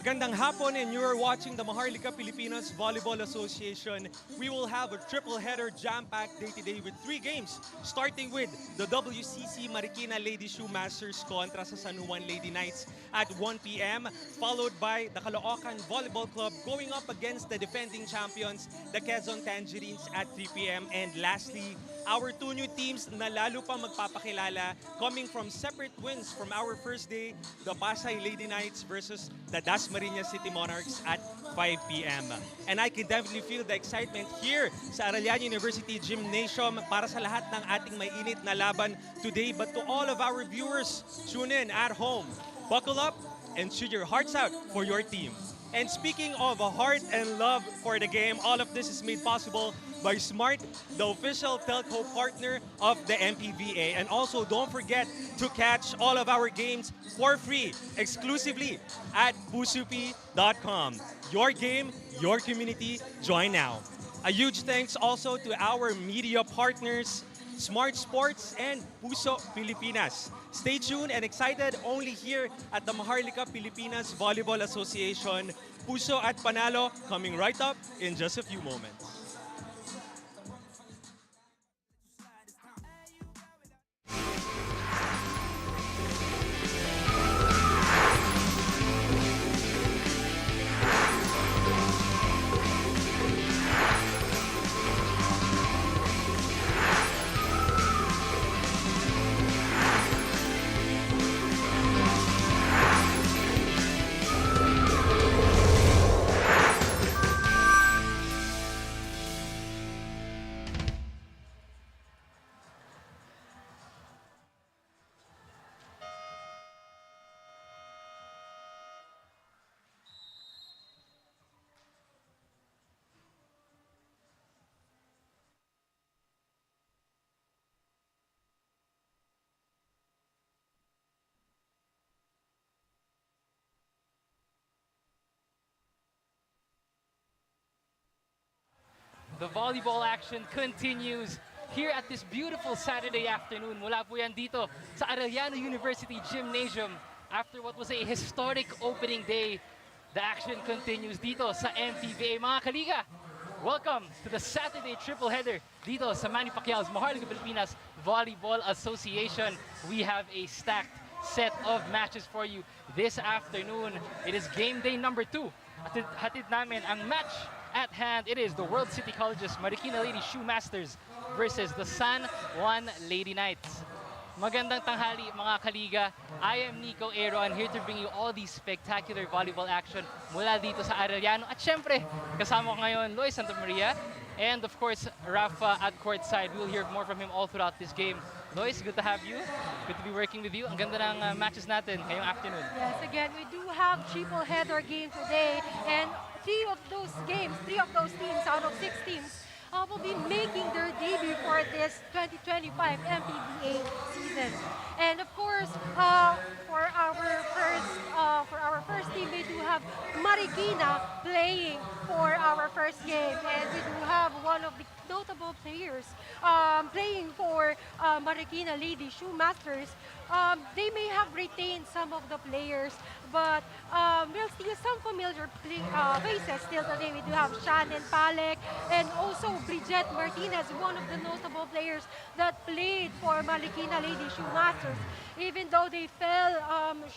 Magandang hapon, and you are watching the Maharlika Pilipinas Volleyball Association. We will have a triple-header jam-packed day today with 3 games, starting with the WCC Marikina Lady Shoe Masters kontra sa San Juan Lady Knights at 1 p.m., followed by the Caloocan Volleyball Club going up against the defending champions, the Quezon Tangerines at 3 p.m. And lastly, our 2 new teams na lalo pa magpapakilala coming from separate wins from our first day, the Pasay Lady Knights versus the Dasmariñas City Monarchs at 5 p.m. And I can definitely feel the excitement here sa Arellano University Gymnasium para sa lahat ng ating mainit na laban today. But to all of our viewers, tune in at home. Buckle up and shoot your hearts out for your team. And speaking of a heart and love for the game, all of this is made possible by Smart, the official telco partner of the MPVA. And also, don't forget to catch all of our games for free, exclusively at pusupi.com. Your game, your community, join now. A huge thanks also to our media partners, Smart Sports and Puso Pilipinas. Stay tuned and excited only here at the Maharlika Pilipinas Volleyball Association. Puso at Panalo coming right up in just a few moments. The volleyball action continues here at this beautiful Saturday afternoon. Mula po yan dito sa Arellano University Gymnasium. After what was a historic opening day, the action continues dito sa MPVA. Mga kaliga, welcome to the Saturday triple header dito sa Manny Pacquiao's Maharlika Pilipinas Volleyball Association. We have a stacked set of matches for you this afternoon. It is game day number 2. Hatid namin ang match at hand. It is the World City College's Marikina Lady Shoe Masters versus the San Juan Lady Knights. Magandang tanghali mga kaliga. I am Nico Aero and here to bring you all these spectacular volleyball action mula dito sa Arellano. At syempre, kasama ko ngayon Lois Santa Maria and of course Rafa at courtside. We will hear more from him all throughout this game. Lois, good to have you. Good to be working with you. Ang ganda ng matches natin ngayong afternoon. Yes, again, we do have triple header game today, and 3 of those teams out of 6 teams will be making their debut for this 2025 MPVA season. And of course, for our first team, we do have Marikina playing for our first game, and we do have one of the notable players playing for Marikina Lady Shoe Masters. They may have retained some of the players, but we'll see some familiar faces still today. We do have Shannon Palek and also Bridget Martinez, one of the notable players that played for Marikina Lady Shoe Masters. Even though they fell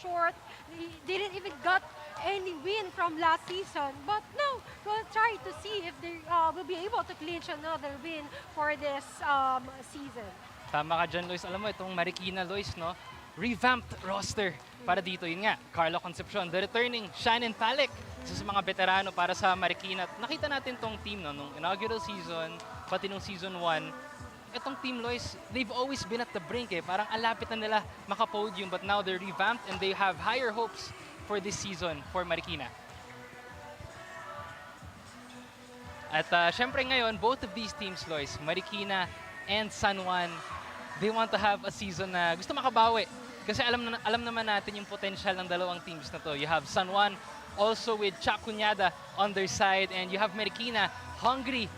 short, they didn't even got any win from last season. But now, we'll try to see if they will be able to clinch another win for this season. Tama ka dyan, Lois. Alam mo, itong Marikina, Lois, no? Revamped roster para dito. Yun nga, Carlo Concepcion, the returning Shannon Palek, isa sa mga veterano para sa Marikina. Nakita natin tong team, no? Nung inaugural season, pati nung season 1, itong team, Lois, they've always been at the brink, eh. Parang alapit na nila makapodium, but now they're revamped and they have higher hopes for this season for Marikina. At syempre ngayon, both of these teams, Lois, Marikina and San Juan, they want to have a season na gusto makabawi. Kasi alam naman natin yung potential ng dalawang teams na to. You have San Juan also with Chuck Cunyada on their side, and you have Marikina hungry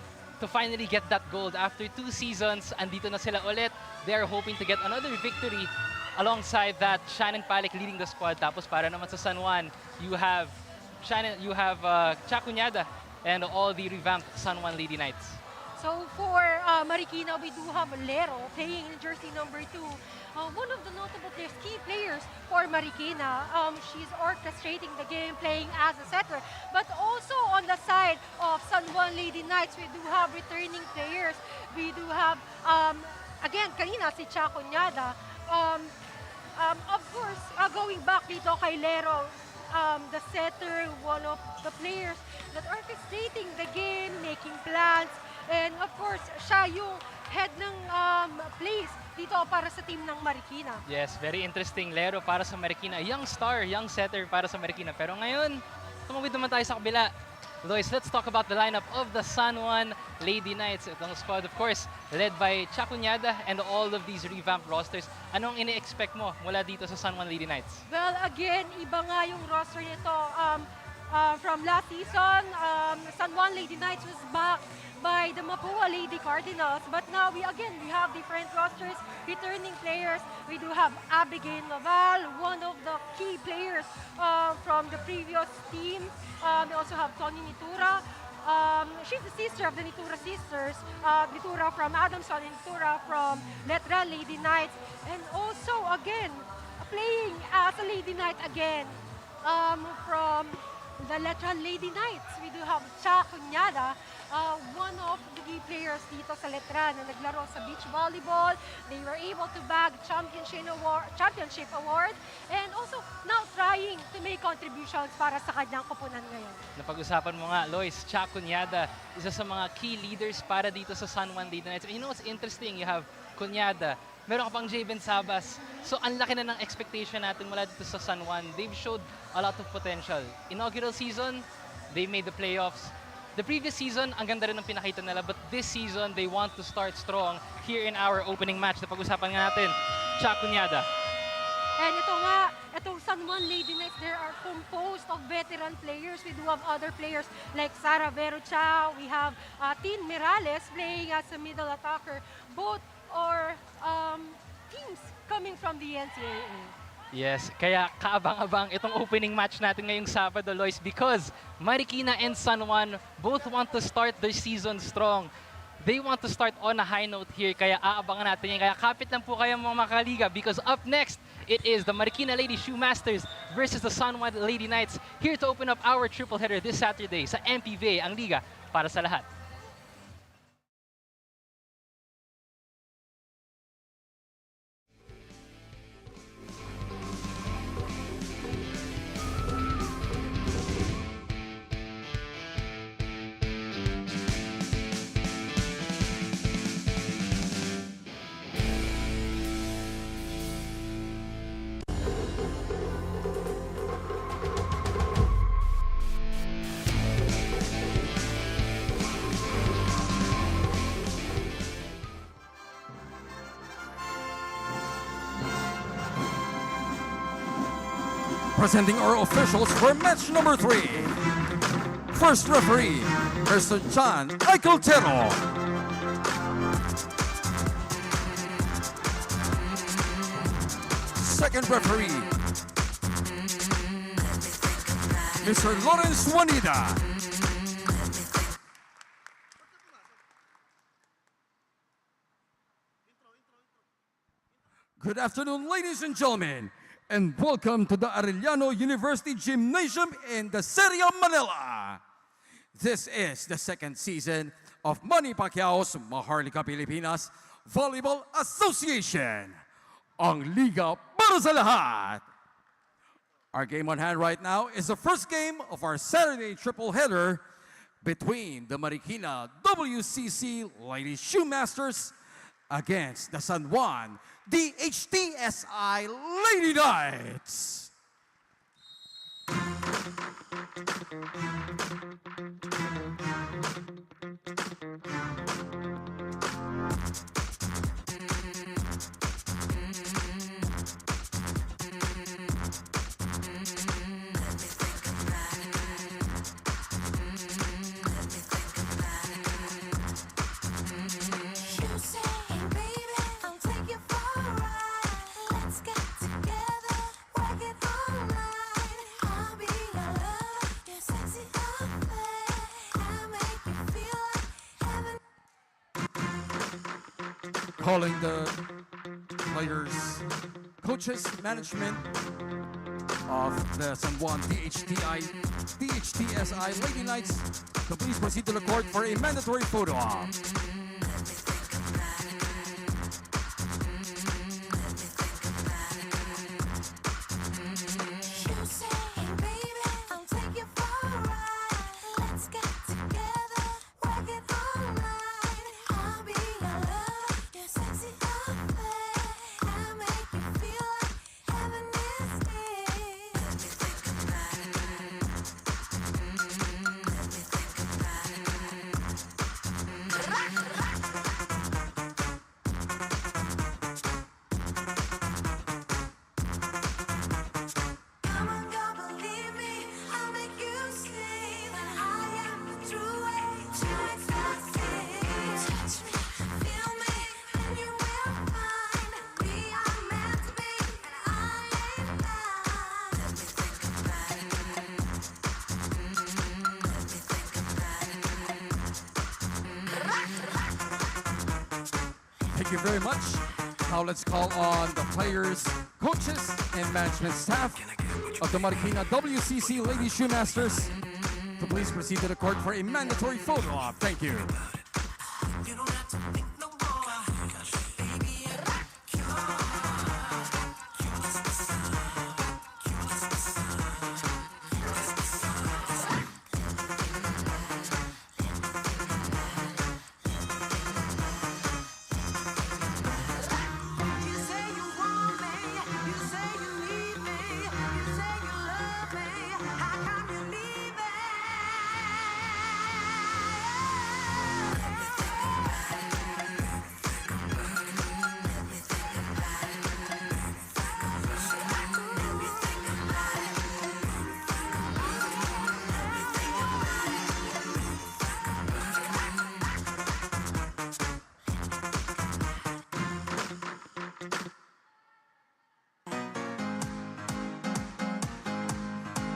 to finally get that gold. After 2 seasons, andito na sila ulit. They are hoping to get another victory alongside that Shannon Palek leading the squad. Tapos para naman sa San Juan, you have Shannon, you have Chacuñada and all the revamped San Juan Lady Knights. So for Marikina, we do have Lero playing in jersey number 2. One of the notable players, key players for Marikina. She's orchestrating the game, playing as a setter. But also on the side of San Juan Lady Knights, we do have returning players. We do have, again, kanina si Chacuñada. Of course, going back dito kay Lero, the setter, one of the players that orchestrating the game, making plans, and of course, siya yung head ng plays dito para sa team ng Marikina. Yes, very interesting. Lero para sa Marikina. Young star, young setter para sa Marikina. Pero ngayon, tumawid naman tayo sa kabila. Lois, let's talk about the lineup of the San Juan Lady Knights. Itong squad, of course, led by Chacuñada and all of these revamped rosters. Anong ini-expect mo mula dito sa San Juan Lady Knights? Well, again, iba nga yung roster nito. From last season, San Juan Lady Knights was backed by the MPVA Lady Cardinals. But now, we have different rosters, returning players. We do have Abigail Naval, one of the key players from the previous team. We also have Tony Nitura. She's the sister of the Nitura sisters. Nitura from Adamson and Nitura from Letran Lady Knights. And also, again, playing as a Lady Knight again from the Letran Lady Knights. We do have Chacuñada, one of the key players dito sa Letran na naglaro sa beach volleyball. They were able to bag championship award and also now trying to make contributions para sa kanyang koponan ngayon. Napag-usapan mo nga, Lois, Chacuñada, isa sa mga key leaders para dito sa San Juan Lady Knights. And you know what's interesting? You have Cuñada, meron ka pang Javen Sabas. So, ang laki na ng expectation natin mula dito sa San Juan. They've showed a lot of potential. Inaugural season, they made the playoffs. The previous season, ang ganda rin ng pinakita nila. But this season, they want to start strong here in our opening match. Napag-usapan nga natin, Chacuñada. And ito nga, itong San Juan Lady Knights, they are composed of veteran players. We do have other players like Sara Verocha. We have Tin Mirales playing as a middle attacker. Both are teams coming from the NCAA. Yes, kaya kaabang-abang itong opening match natin ngayong Sabado, Lois, because Marikina and San Juan both want to start their season strong. They want to start on a high note here, kaya aabangan natin yan. Kaya kapit lang po kayo mga kaliga because up next, it is the Marikina Lady Shoe Masters versus the San Juan Lady Knights here to open up our triple header this Saturday sa MPVA, ang liga para sa lahat. Presenting our officials for match number 3. First referee, Mr. John Eicheltero. Second referee, Mr. Lawrence Juanita. Good afternoon, ladies and gentlemen, and welcome to the Arellano University Gymnasium in the city of Manila. This is the second season of Manny Pacquiao's Maharlika Pilipinas Volleyball Association, ang liga para sa lahat. Our game on hand right now is the first game of our Saturday triple header between the Marikina WCC Lady Shoe Masters against the San Juan DHTSI Lady Knights. calling the players, coaches, management of the San Juan DHTSI Lady Knights to please proceed to the court for a mandatory photo op. Thank you very much. Now let's call on the players, coaches, and management staff of the Marikina WCC Lady Shoemasters to please proceed to the court for a mandatory photo op. Thank you.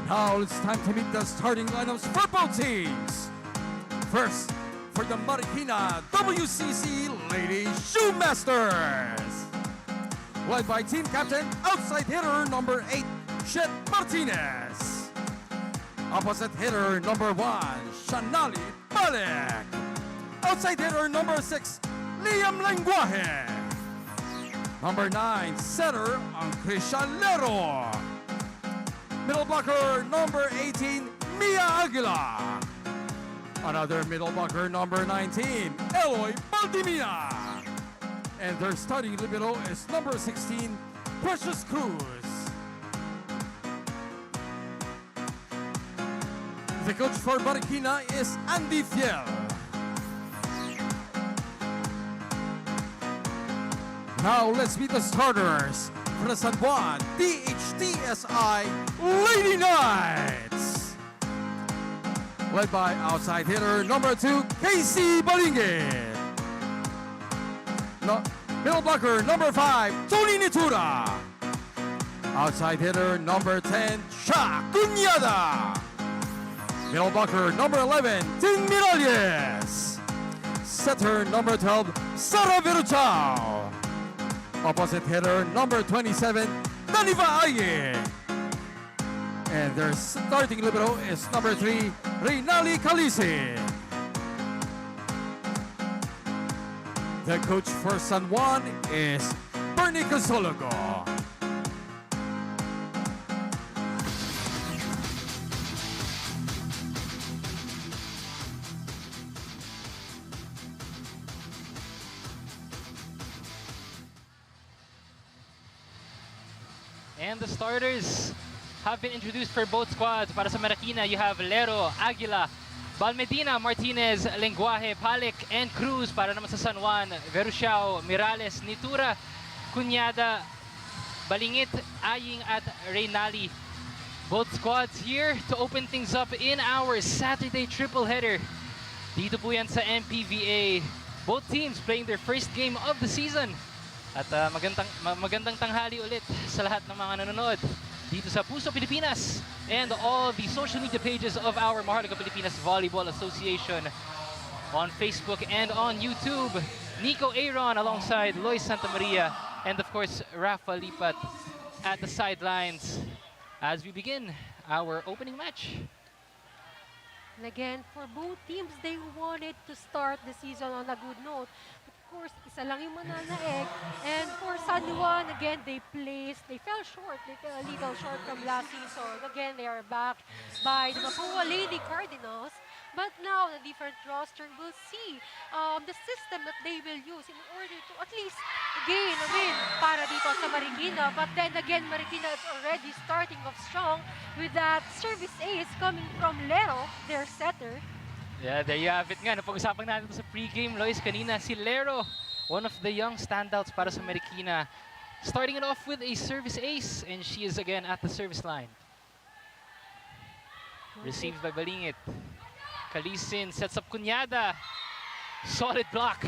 Now it's time to meet the starting lineups for both teams. First, for the Marikina WCC Lady Shoemasters. Led by team captain, outside hitter number 8, Chet Martinez. Opposite hitter number 1, Shanali Balek. Outside hitter number 6, Liam Lenguaje. Number 9, setter, Angkrisha Lero. Middle blocker number 18, Mia Aguila. Another middle blocker number 19, Eloy Valdimia. And their starting libero is number 16, Precious Cruz. The coach for Marikina is Andy Fiel. Now let's meet the starters for the San Juan DHTSI Lady Knights. Led by outside hitter number 2, Casey Balingit. Middle blocker number 5, Tony Nitura. Outside hitter number 10, Sha Cunyada. Middle blocker number 11, Tin Miralles. Setter number 12, Sara Viruchao. Opposite hitter number 27, Daniva Aye. And their starting libero is number 3, Reynali Calisi. The coach for San Juan is Bernie Casologo. And the starters have been introduced for both squads. Para sa Marikina, you have Lero, Aguila, Balmedina, Martinez, Lenguaje, Palek, and Cruz. Para naman sa San Juan, Verushao, Mirales, Nitura, Cunyada, Balingit, Aying, at Reynali. Both squads here to open things up in our Saturday triple header. Dito po yan sa MPVA. Both teams playing their first game of the season. At magandang tanghali ulit sa lahat ng mga nanonood dito sa Puso Pilipinas and all the social media pages of our Maharlika Pilipinas Volleyball Association on Facebook and on YouTube. Nico Aaron alongside Lois Santamaria, and of course, Rafa Lipat at the sidelines as we begin our opening match. And again, for both teams, they wanted to start the season on a good note. But of course, isa lang yung mananaig. And for San Juan, again, they fell short. They fell a little short from last season. Again, they are backed by the Mapua Lady Cardinals. But now, the different roster will see the system that they will use in order to at least gain a win para dito sa Marikina. But then again, Marikina is already starting off strong with that service ace coming from Lero, their setter. Yeah, there you have it nga. Napag-usapan natin ito sa pregame, Lois, kanina. Si Lero, one of the young standouts para sa Marikina. Starting it off with a service ace, and she is again at the service line. Received by Balingit. Kalisin sets up Cunyada. Solid block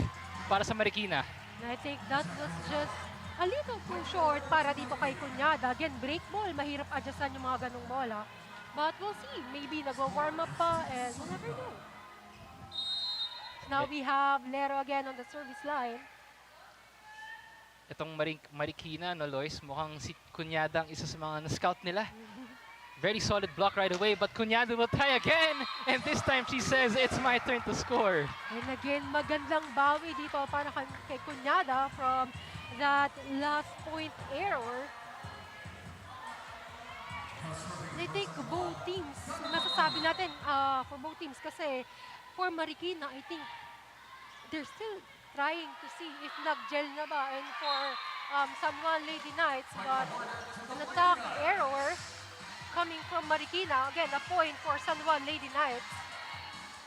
para sa Marikina. And I think that was just a little too short para dito kay Cunyada. Again, break ball. Mahirap adjustan yung mga ganong bola. But we'll see. Maybe nag-warm up pa and we'll never know. Now we have Lero again on the service line. Itong Marikina, no, Lois, mukhang si Cunyada ang isa sa mga na-scout nila. Very solid block right away, but Cunyada will try again. And this time she says, it's my turn to score. And again, magandang bawi dito para kay Cunyada from that last point error. And I think both teams, masasabi natin for both teams kasi for Marikina, I think they're still trying to see if nag-gel na ba. And for San Juan Lady Knights, but an attack error coming from Marikina. Again, a point for San Juan Lady Knights.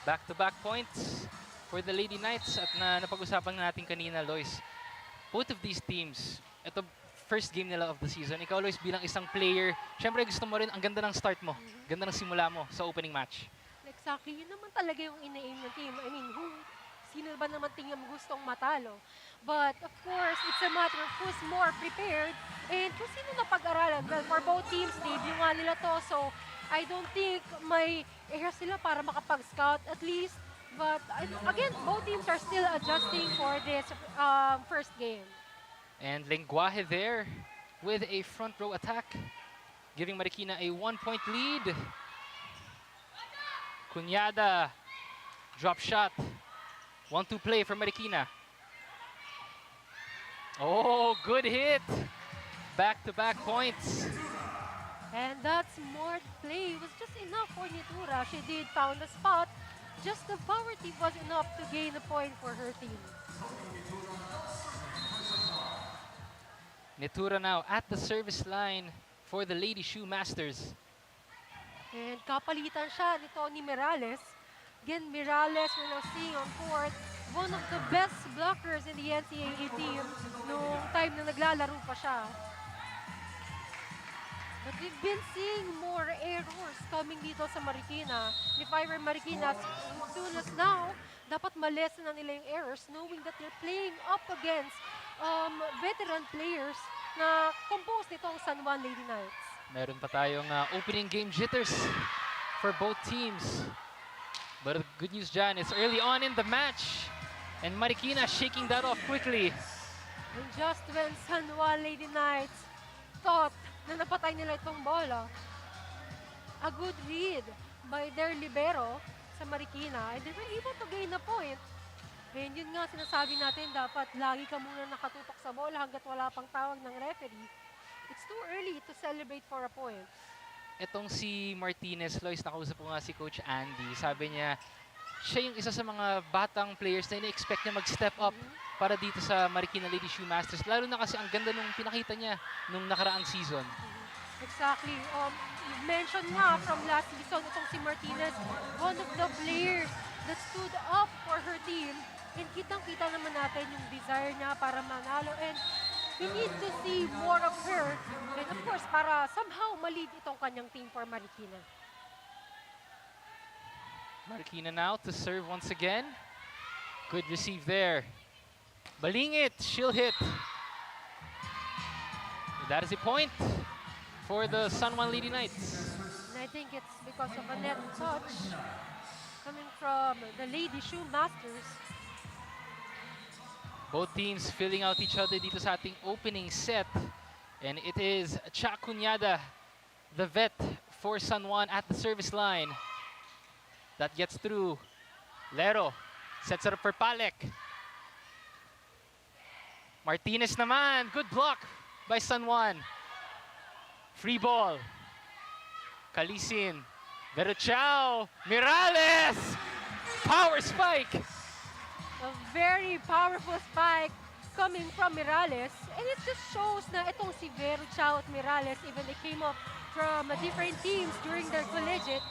Back-to-back points for the Lady Knights. At napag-usapan natin kanina, Lois, both of these teams, ito first game nila of the season. Ikaw, Lois, bilang isang player, syempre gusto mo rin, ang ganda ng start mo. Ganda ng simula mo sa opening match. Exactly. Yun naman talaga yung ina-aim ng team. I mean, sino ba naman tingin gustong matalo? But of course, it's a matter of who's more prepared and kung sino na pag-aralan. Well, for both teams, debut nga nila to. So, I don't think may era sila para makapag-scout at least. But again, both teams are still adjusting for this first game. And Lenguaje there with a front row attack, giving Marikina a 1-point lead. Cunyada, drop shot. 1-2 play for Marikina. Oh, good hit. Back-to-back points. And that smart play was just enough for Nitura. She did found the spot. Just the power tip was enough to gain a point for her team. Nitura now at the service line for the Lady Shoe Masters. And kapalitan siya ni Tony Mirales. Again, Mirales, we're now seeing on court, one of the best blockers in the NCAA team nung time na naglalaro pa siya. But we've been seeing more errors coming dito sa Marikina. If I were Marikina, as soon as now, dapat malesen na nila yung errors knowing that they're playing up against veteran players na composed nitong San Juan Lady Knights. Meron pa tayong opening game jitters for both teams. But the good news, Jan, it's early on in the match. And Marikina shaking that off quickly. And just when San Juan Lady Knights thought na napatay nila itong bola, a good read by their libero sa Marikina, and they were able to gain a point. And yun nga sinasabi natin, dapat lagi ka muna nakatutok sa bola hanggat wala pang tawag ng referee. It's too early to celebrate for a point. Itong si Martinez, Lois, nakausap ko nga si Coach Andy. Sabi niya, siya yung isa sa mga batang players na ina-expect niya mag-step up para dito sa Marikina Lady Shoe Masters. Lalo na kasi ang ganda nung pinakita niya nung nakaraang season. Exactly. You mentioned nga from last season, itong si Martinez, one of the players that stood up for her team. And kitang-kita naman natin yung desire niya para manalo. And we need to see more of her. And of course, para somehow ma-lead itong kanyang team for Marikina. Marikina now to serve once again. Good receive there. Balingit, she'll hit. That is a point for the San Juan Lady Knights. And I think it's because of a net touch coming from the Lady Shoe Masters. Both teams filling out each other dito sa ating opening set. And it is Cha Cunyada, the vet for San Juan at the service line. That gets through. Lero sets it up for Palek. Martinez naman, good block by San Juan. Free ball. Kalisin, Veruchao, Mirales! Power spike! A very powerful spike coming from Mirales. And it just shows na itong si Vero Chao at Mirales, even they came up from different teams during their collegiate,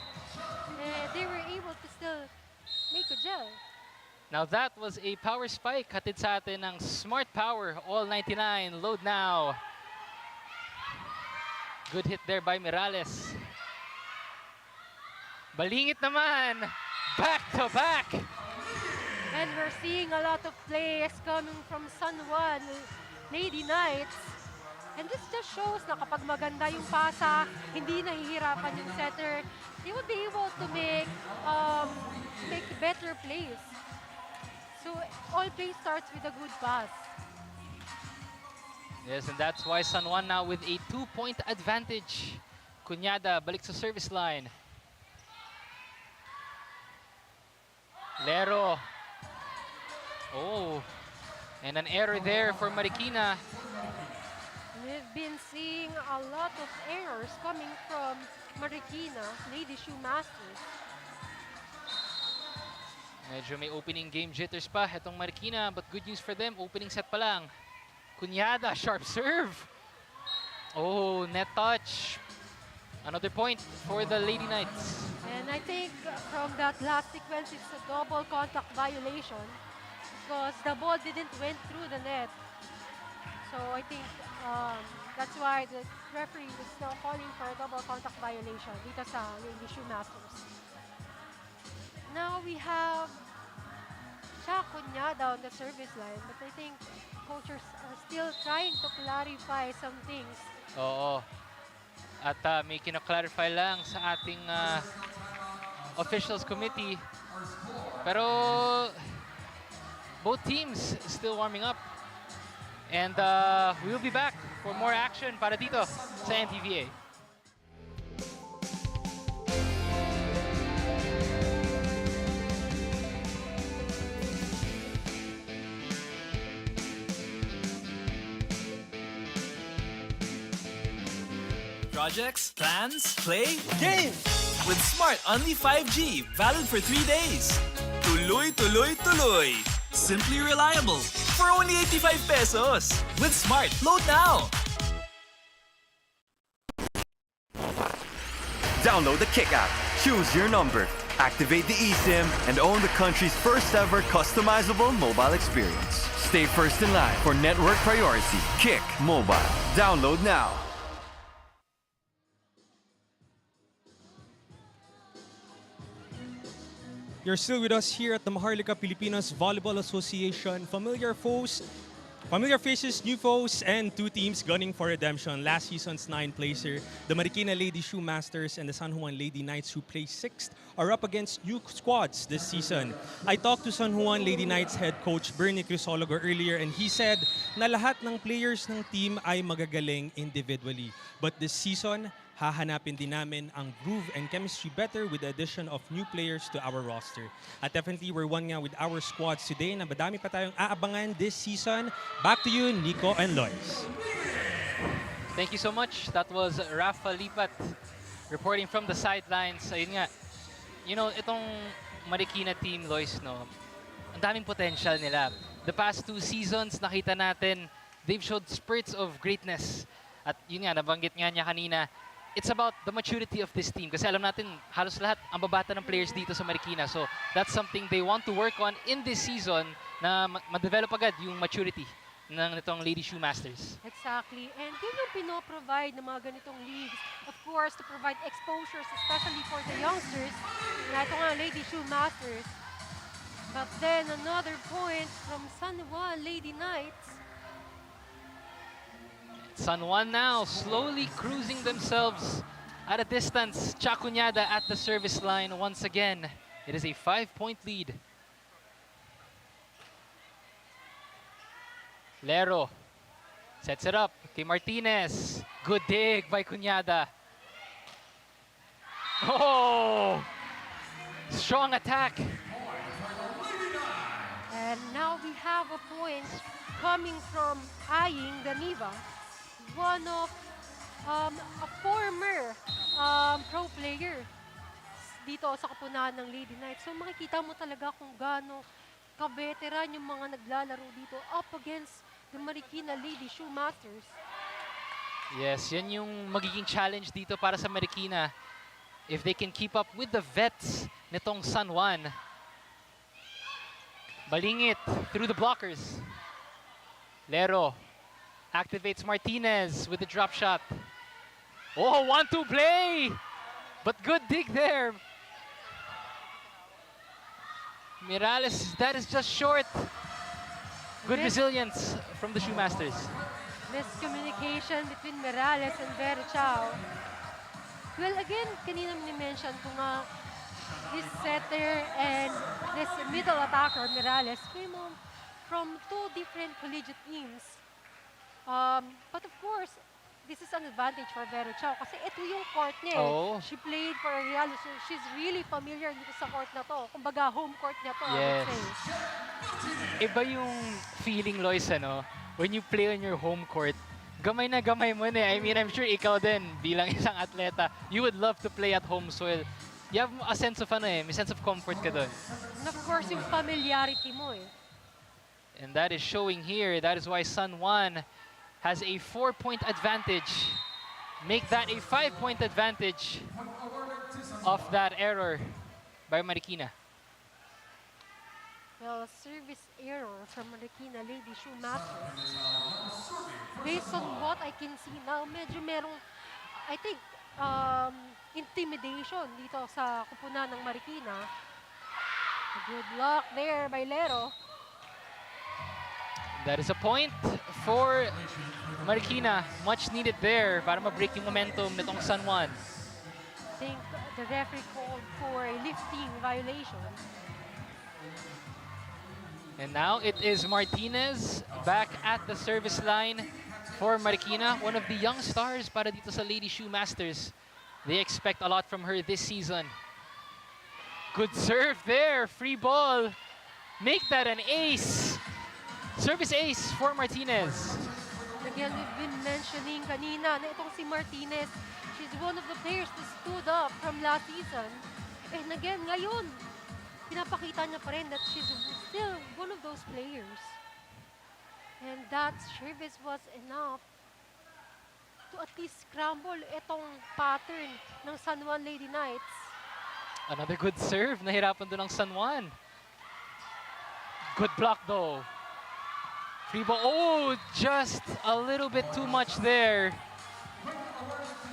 they were able to still make a gel. Now that was a power spike. Hatid sa atin ng Smart Power, all 99. Load now. Good hit there by Mirales. Balingit naman. Back to back. And we're seeing a lot of plays coming from San Juan Lady Knights. And this just shows na kapag maganda yung pasa, hindi nahihirapan yung setter, they would be able to make better plays. So all play starts with a good pass. Yes, and that's why San Juan now with a 2-point advantage. Cunyada balik sa service line. Lero. Oh, and an error there for Marikina. We've been seeing a lot of errors coming from Marikina, Lady Shoe Masters. Medyo may opening game jitters pa itong Marikina, but good news for them, opening set pa lang. Cunyada, sharp serve. Oh, net touch. Another point for the Lady Knights. And I think from that last sequence, it's a double contact violation because the ball didn't went through the net. So I think that's why the referee is now calling for a double contact violation dito sa Lady Shoe Masters. Now we have Cha Cunyada on the service line, but I think coaches are still trying to clarify some things. Oo. At may kina-clarify lang sa ating officials committee. Pero both teams still warming up. And we'll be back for more action para dito sa MPVA. Projects, plans, play, game! With Smart Only 5G, valid for 3 days. Tuloy, tuloy, tuloy! Simply reliable for only 85 pesos. With Smart, load now! Download the Kick app, choose your number, activate the eSIM, and own the country's first ever customizable mobile experience. Stay first in line for network priority. Kick Mobile. Download now. You're still with us here at the Maharlika Pilipinas Volleyball Association. Familiar faces, new foes, and two teams gunning for redemption. Last season's 9-placer, the Marikina Lady Shoe Masters and the San Juan Lady Knights, who placed 6th, are up against new squads this season. I talked to San Juan Lady Knights head coach Bernie Crisologo earlier, and he said na lahat ng players ng team ay magagaling individually. But this season, hahanapin din namin ang groove and chemistry better with the addition of new players to our roster. At definitely, we're one nga with our squads today na madami pa tayong aabangan this season. Back to you, Nico and Lois. Thank you so much. That was Rafa Lipat reporting from the sidelines. Ayun nga, you know, itong Marikina team, Lois, no, ang daming potential nila. The past 2 seasons, nakita natin, they've showed spurts of greatness. At yun nga, nabanggit nga niya kanina, it's about the maturity of this team. Kasi alam natin, halos lahat ang babata ng players dito sa Marikina. So that's something they want to work on in this season na ma-develop agad yung maturity ng itong Lady Shoe Masters. Exactly. And yun yung pinoprovide ng mga ganitong leagues. Of course, to provide exposures, especially for the youngsters. Na ito nga, Lady Shoe Masters. But then another point from San Juan Lady Knights. San Juan now slowly cruising themselves at a distance. Cha Cunyada at the service line once again. It is a 5-point lead. Lero sets it up kay Martinez. Good dig by Cuñada. Oh! Strong attack. And now we have a point coming from Aying Daniva, one of a former pro player dito sa kapunahan ng Lady Knights. So makikita mo talaga kung gaano ka-veteran yung mga naglalaro dito up against the Marikina Lady Shoe Masters. Yes, yan yung magiging challenge dito para sa Marikina. If they can keep up with the vets nitong San Juan. Balingit through the blockers. Lero activates Martinez with the drop shot. Oh, 1-2 play! But good dig there. Mirales, that is just short. Good resilience from the Shoemasters. Miscommunication between Mirales and Vero Chao. Well, again, kanina ni-mention ko nga, this setter and this middle attacker, Mirales, came from two different collegiate teams. But of course, this is an advantage for Vero Chao kasi ito yung court niya. Oh. She played for Real, so she's really familiar dito sa court na to. Kumbaga, home court niya to, I Yes. would say. Iba yung feeling, Lois, ano? When you play on your home court, gamay na gamay mo na. I mean, I'm sure ikaw din, bilang isang atleta, you would love to play at home soil. You have a sense of may sense of comfort ka doon. And of course, yung familiarity mo eh. And that is showing here. That is why San Juan has a 4-point advantage. Make that a 5-point advantage of that error by Marikina. Well, service error from Marikina Lady Shoe Masters. Based on what I can see now, medyo merong, I think, intimidation dito sa kupunan ng Marikina. Good luck there by Lero. That is a point for Marikina. Much needed there para ma-break yung momentum nitong San Juan. I think the referee called for a lifting violation. And now it is Martinez back at the service line for Marikina. One of the young stars para dito sa Lady Shoe Masters. They expect a lot from her this season. Good serve there. Free ball. Make that an ace. Service ace for Martinez. Again, we've been mentioning kanina na itong si Martinez, she's one of the players that stood up from last season. And again, ngayon, pinapakita niya pa rin that she's still one of those players. And that service was enough to at least scramble itong pattern ng San Juan Lady Knights. Another good serve. Nahirapan doon ang San Juan. Good block though. Free ball. Oh, just a little bit too much there.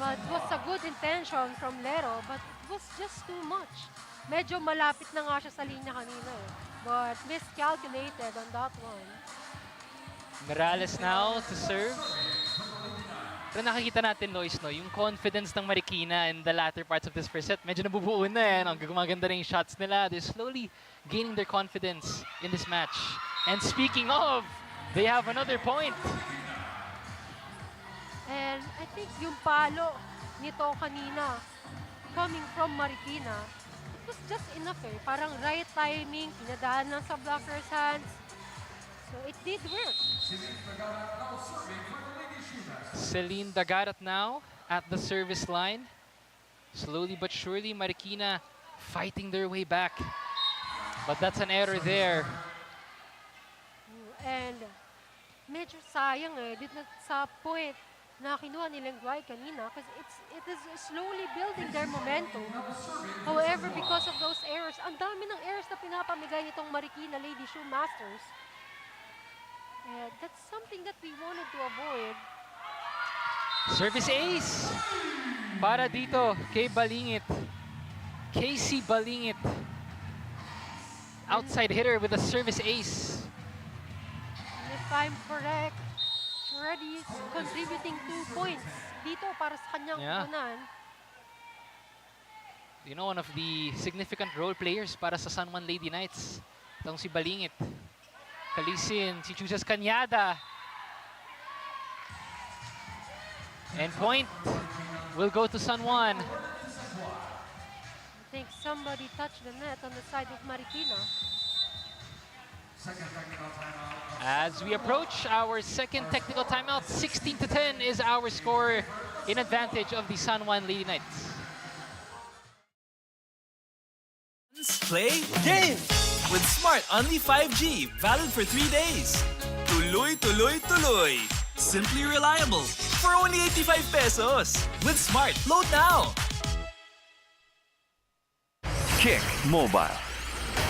But it was a good intention from Lero, but it was just too much. Medyo malapit na nga siya sa linya kanina eh. But miscalculated on that one. Morales now to serve. Pero nakikita natin, Lois, no, yung confidence ng Marikina in the latter parts of this first set, medyo nabubuo na eh. Ang gumaganda na yung shots nila. They're slowly gaining their confidence in this match. And speaking of, they have another point. And I think yung palo nito kanina, coming from Marikina, it was just enough eh. Parang right timing, pinadaan lang sa blocker's hands. So it did work. Celine Dagarat now at the service line. Slowly but surely, Marikina fighting their way back. But that's an error there. And medyo sayang eh, dito sa point na kinuha nilang Guay kanina because it is slowly building their momentum. However, because of those errors, ang dami ng errors na pinapamigay nitong Marikina Lady Shoe Masters. And that's something that we wanted to avoid. Service ace para dito kay Balingit. Casey Balingit. Outside hitter with a service ace. And if I'm correct, she already is contributing 2 points dito para sa kanyang kupunan. You know, one of the significant role players para sa San Juan Lady Knights. Itong si Balingit. Kalisin, si chooses Cañada. And point will go to San Juan. I think somebody touched the net on the side of Marikina. As we approach our second technical timeout, 16-10 is our score in advantage of the San Juan Lady Knights. Play game with Smart Only 5G, valid for 3 days. Tuloy, tuloy, tuloy. Simply reliable for only 85 pesos. With Smart, load now. Kick Mobile.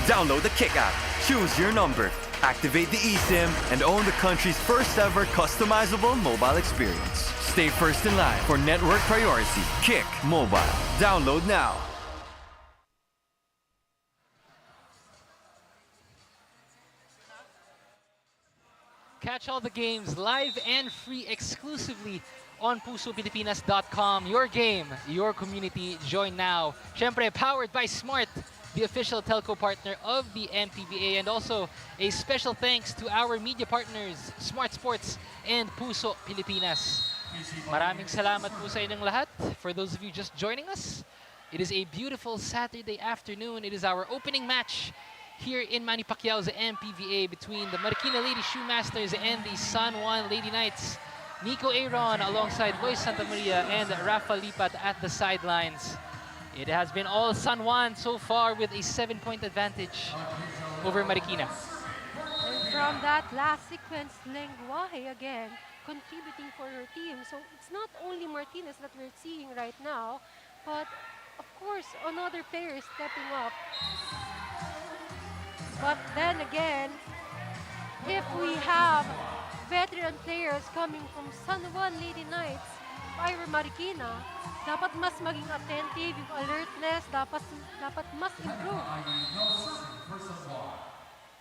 Download the Kick app, choose your number, activate the eSIM, and own the country's first ever customizable mobile experience. Stay first in line for network priority. Kick Mobile. Download now. Catch all the games live and free exclusively on pusopilipinas.com. Your game, your community. Join now. Syempre, powered by Smart, the official telco partner of the MPVA, and also a special thanks to our media partners, Smart Sports and Puso Pilipinas. Maraming salamat po sa inyong lahat. For those of you just joining us, it is a beautiful Saturday afternoon. It is our opening match here in Manny Pacquiao's MPVA between the Marikina Lady Shoemasters and the San Juan Lady Knights. Nico Aaron alongside Lois Santamaria and Rafa Lipat at the sidelines. It has been all San Juan so far with a 7-point advantage over Marikina. And from that last sequence, Lenguaje again contributing for her team. So it's not only Martinez that we're seeing right now, but of course another player is stepping up. But then again, if we have veteran players coming from San Juan Lady Knights, Ira Marikina, dapat mas maging attentive, yung alertness, dapat mas improve.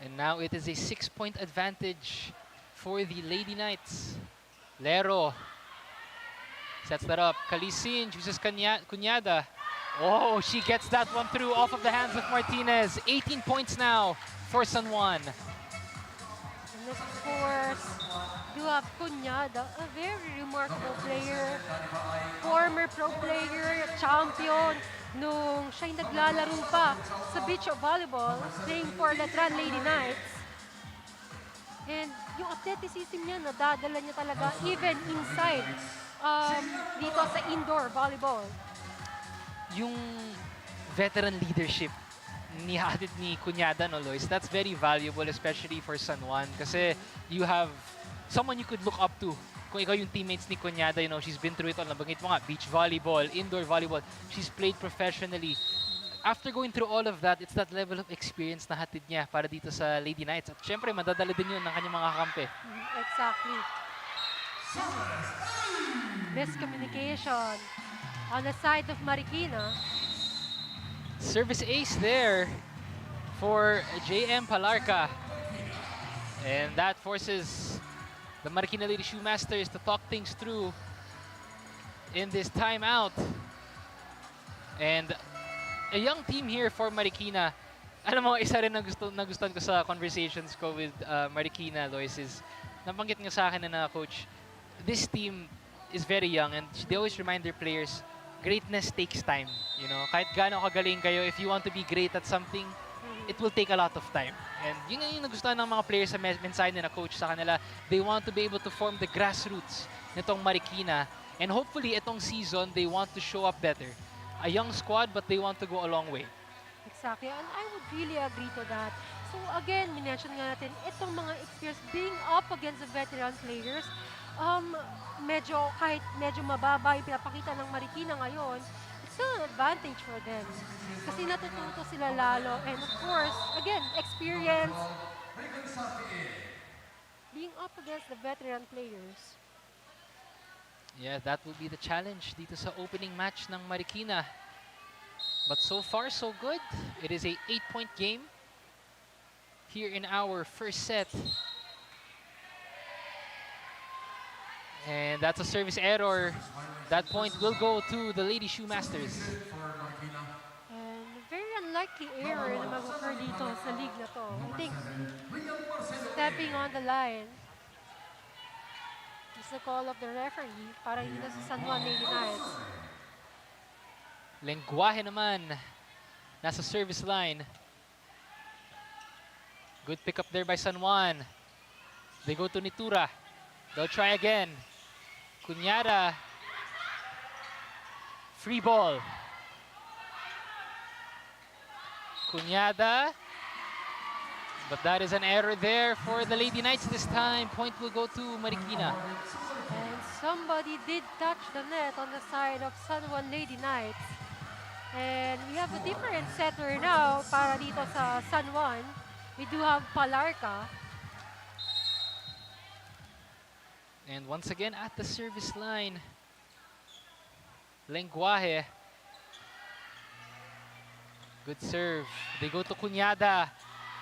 And now it is a 6-point advantage for the Lady Knights. Lero sets that up. Kalisin chooses Cunyada. Oh, she gets that one through off of the hands of Martinez. 18 points now for San Juan. And of course, you have Cunyada, a very remarkable player. Former pro player, champion, nung siya'y naglalaro pa sa beach of volleyball, playing for Letran Lady Knights. And yung athleticism niya, nadadala niya talaga even inside dito sa indoor volleyball. Yung veteran leadership ni hatid ni Cunyada, no, Lois, that's very valuable, especially for San Juan. Kasi you have someone you could look up to. Kung ikaw yung teammates ni Cunyada, you know, she's been through it all. Nabanggit mo nga, beach volleyball, indoor volleyball. She's played professionally. After going through all of that, it's that level of experience na hatid niya para dito sa Lady Knights. At syempre, madadala din yun ng kanyang mga kakampi. Exactly. Miscommunication on the side of Marikina. Service ace there for JM Palarca. And that forces the Marikina Lady Shoemasters to talk things through in this timeout. And a young team here for Marikina. Alam mo, isa rin na nagustuhan ko sa conversations ko with Marikina, Lois, is nabanggit nga sa akin na coach, this team is very young and they always remind their players, greatness takes time. You know, kahit gaano kagaling kayo, if you want to be great at something, it will take a lot of time. And yun yung nagustuhan ng mga players sa mensahe na coach sa kanila. They want to be able to form the grassroots nitong Marikina. And hopefully, itong season, they want to show up better. A young squad, but they want to go a long way. Exactly, and I would really agree to that. So again, minention nga natin, itong mga experience being up against the veteran players, kahit medyo mababa yung pinapakita ng Marikina ngayon, it's still an advantage for them. Kasi natututo sila lalo. And of course, again, experience. Being up against the veteran players. Yeah, that will be the challenge dito sa opening match ng Marikina. But so far, so good. It is a 8-point game here in our first set. And that's a service error. That point will go to the Lady Shoemasters. And very unlikely error na mag-occur dito sa league na to. I think stepping on the line. That's the call of the referee para dito sa San Juan Lady Knights. Lenguaje naman. Nasa service line. Good pick up there by San Juan. They go to Nitura. They'll try again. Cunyada. Free ball. Cunyada. But that is an error there for the Lady Knights this time. Point will go to Marikina. And somebody did touch the net on the side of San Juan Lady Knights. And we have a different setter now para dito sa San Juan. We do have Maharlika. And once again at the service line, Lenguaje. Good serve. They go to Cunyada.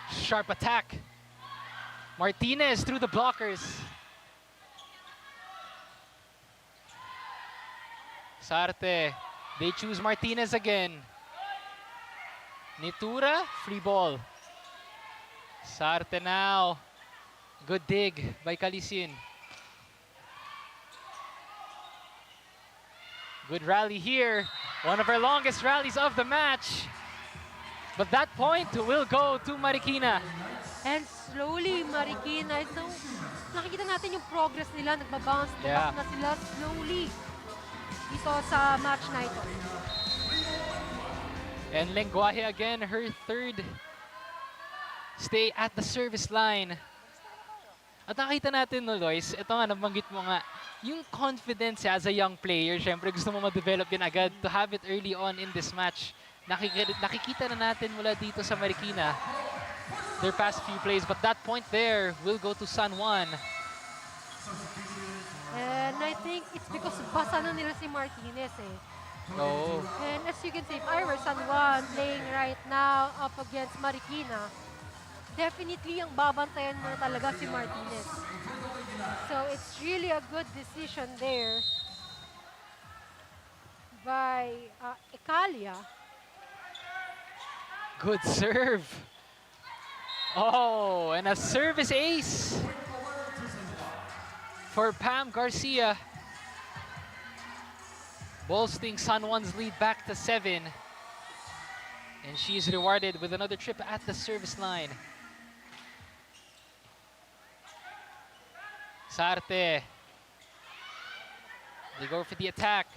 Sharp attack. Martinez through the blockers. Sarte. They choose Martinez again. Nitura, free ball. Sarte now. Good dig by Calisin. Good rally here. One of our longest rallies of the match. But that point will go to Marikina. And slowly, Marikina, so nakikita natin yung progress nila. Nagbabounce back na sila slowly dito sa match na ito. And Lenguaje again, her third stay at the service line. At nakita natin, no, Lois, ito nga, nabanggit mo nga, yung confidence as a young player, syempre gusto mo ma-develop din agad to have it early on in this match. Nakikita na natin mula dito sa Marikina their past few plays, but that point there will go to San Juan. And I think it's because basa na nila si Martinez eh. Oh. And as you can see, if I were San Juan playing right now up against Marikina, definitely ang babantayan mo na talaga si Martinez. So it's really a good decision there by Ekalia. Good serve. Oh, and a service ace for Pam Garcia. Bolstering San Juan's lead back to 7. And she's rewarded with another trip at the service line. Sarte. They go for the attack.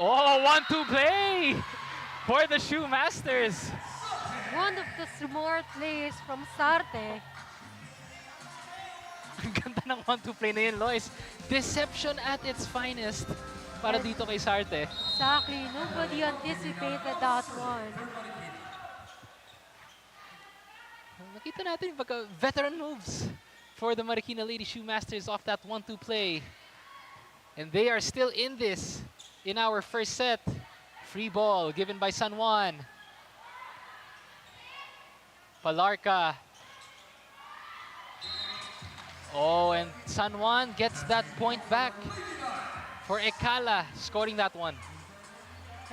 Oh, 1-2 play for the Shoemasters. One of the smart plays from Sarte. Ang ganda ng 1-2 play na yun, Lois. Deception at its finest para dito kay Sarte. Exactly. Nobody anticipated that one. Nakita natin yung veteran moves for the Marikina Lady Shoemasters off that 1-2 play. And they are still in this in our first set. Free ball given by San Juan. Maharlika. Oh, and San Juan gets that point back for Ekala scoring that one.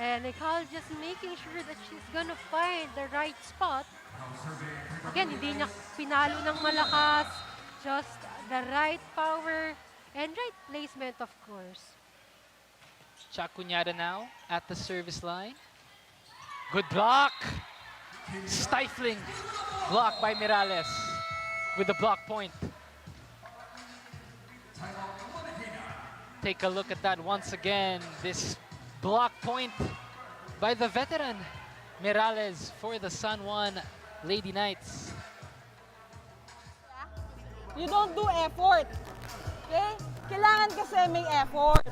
And Ekala just making sure that she's gonna find the right spot. Again, hindi niya pinalo ng malakas. Just the right power and right placement, of course. Chakunyada now at the service line. Good block. Stifling block by Mirales with the block point. Take a look at that once again. This block point by the veteran Mirales for the San Juan Lady Knights. You don't do effort. Okay? Kailangan kasi may effort.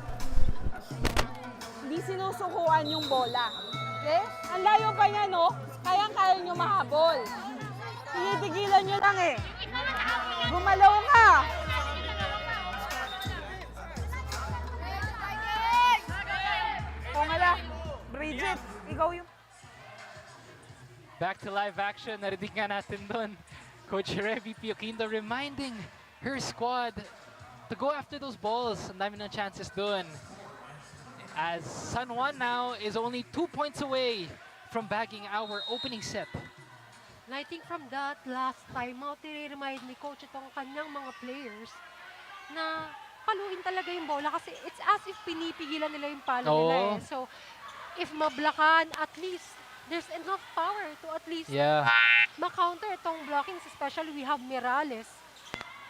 Hindi sinusukuan yung bola. Okay? Ang layo pa niya, no? Kayang-kaya nyo mahabol. Tinitigilan nyo lang eh. Gumalaw ka! Pumala. Bridget, ikaw yung... Back to live action. Narinig nga natin doon. Coach Revi Pioquindo reminding her squad to go after those balls. Ang dami ng chances doon. As San Juan now is only 2 points away from bagging our opening set. And I think from that last timeout, nire-remind ni coach itong kanyang mga players na paluin talaga yung bola kasi it's as if pinipigilan nila yung palo nila eh. So, if mablakan, at least there's enough power to at least ma-counter itong blockings. Especially we have Mirales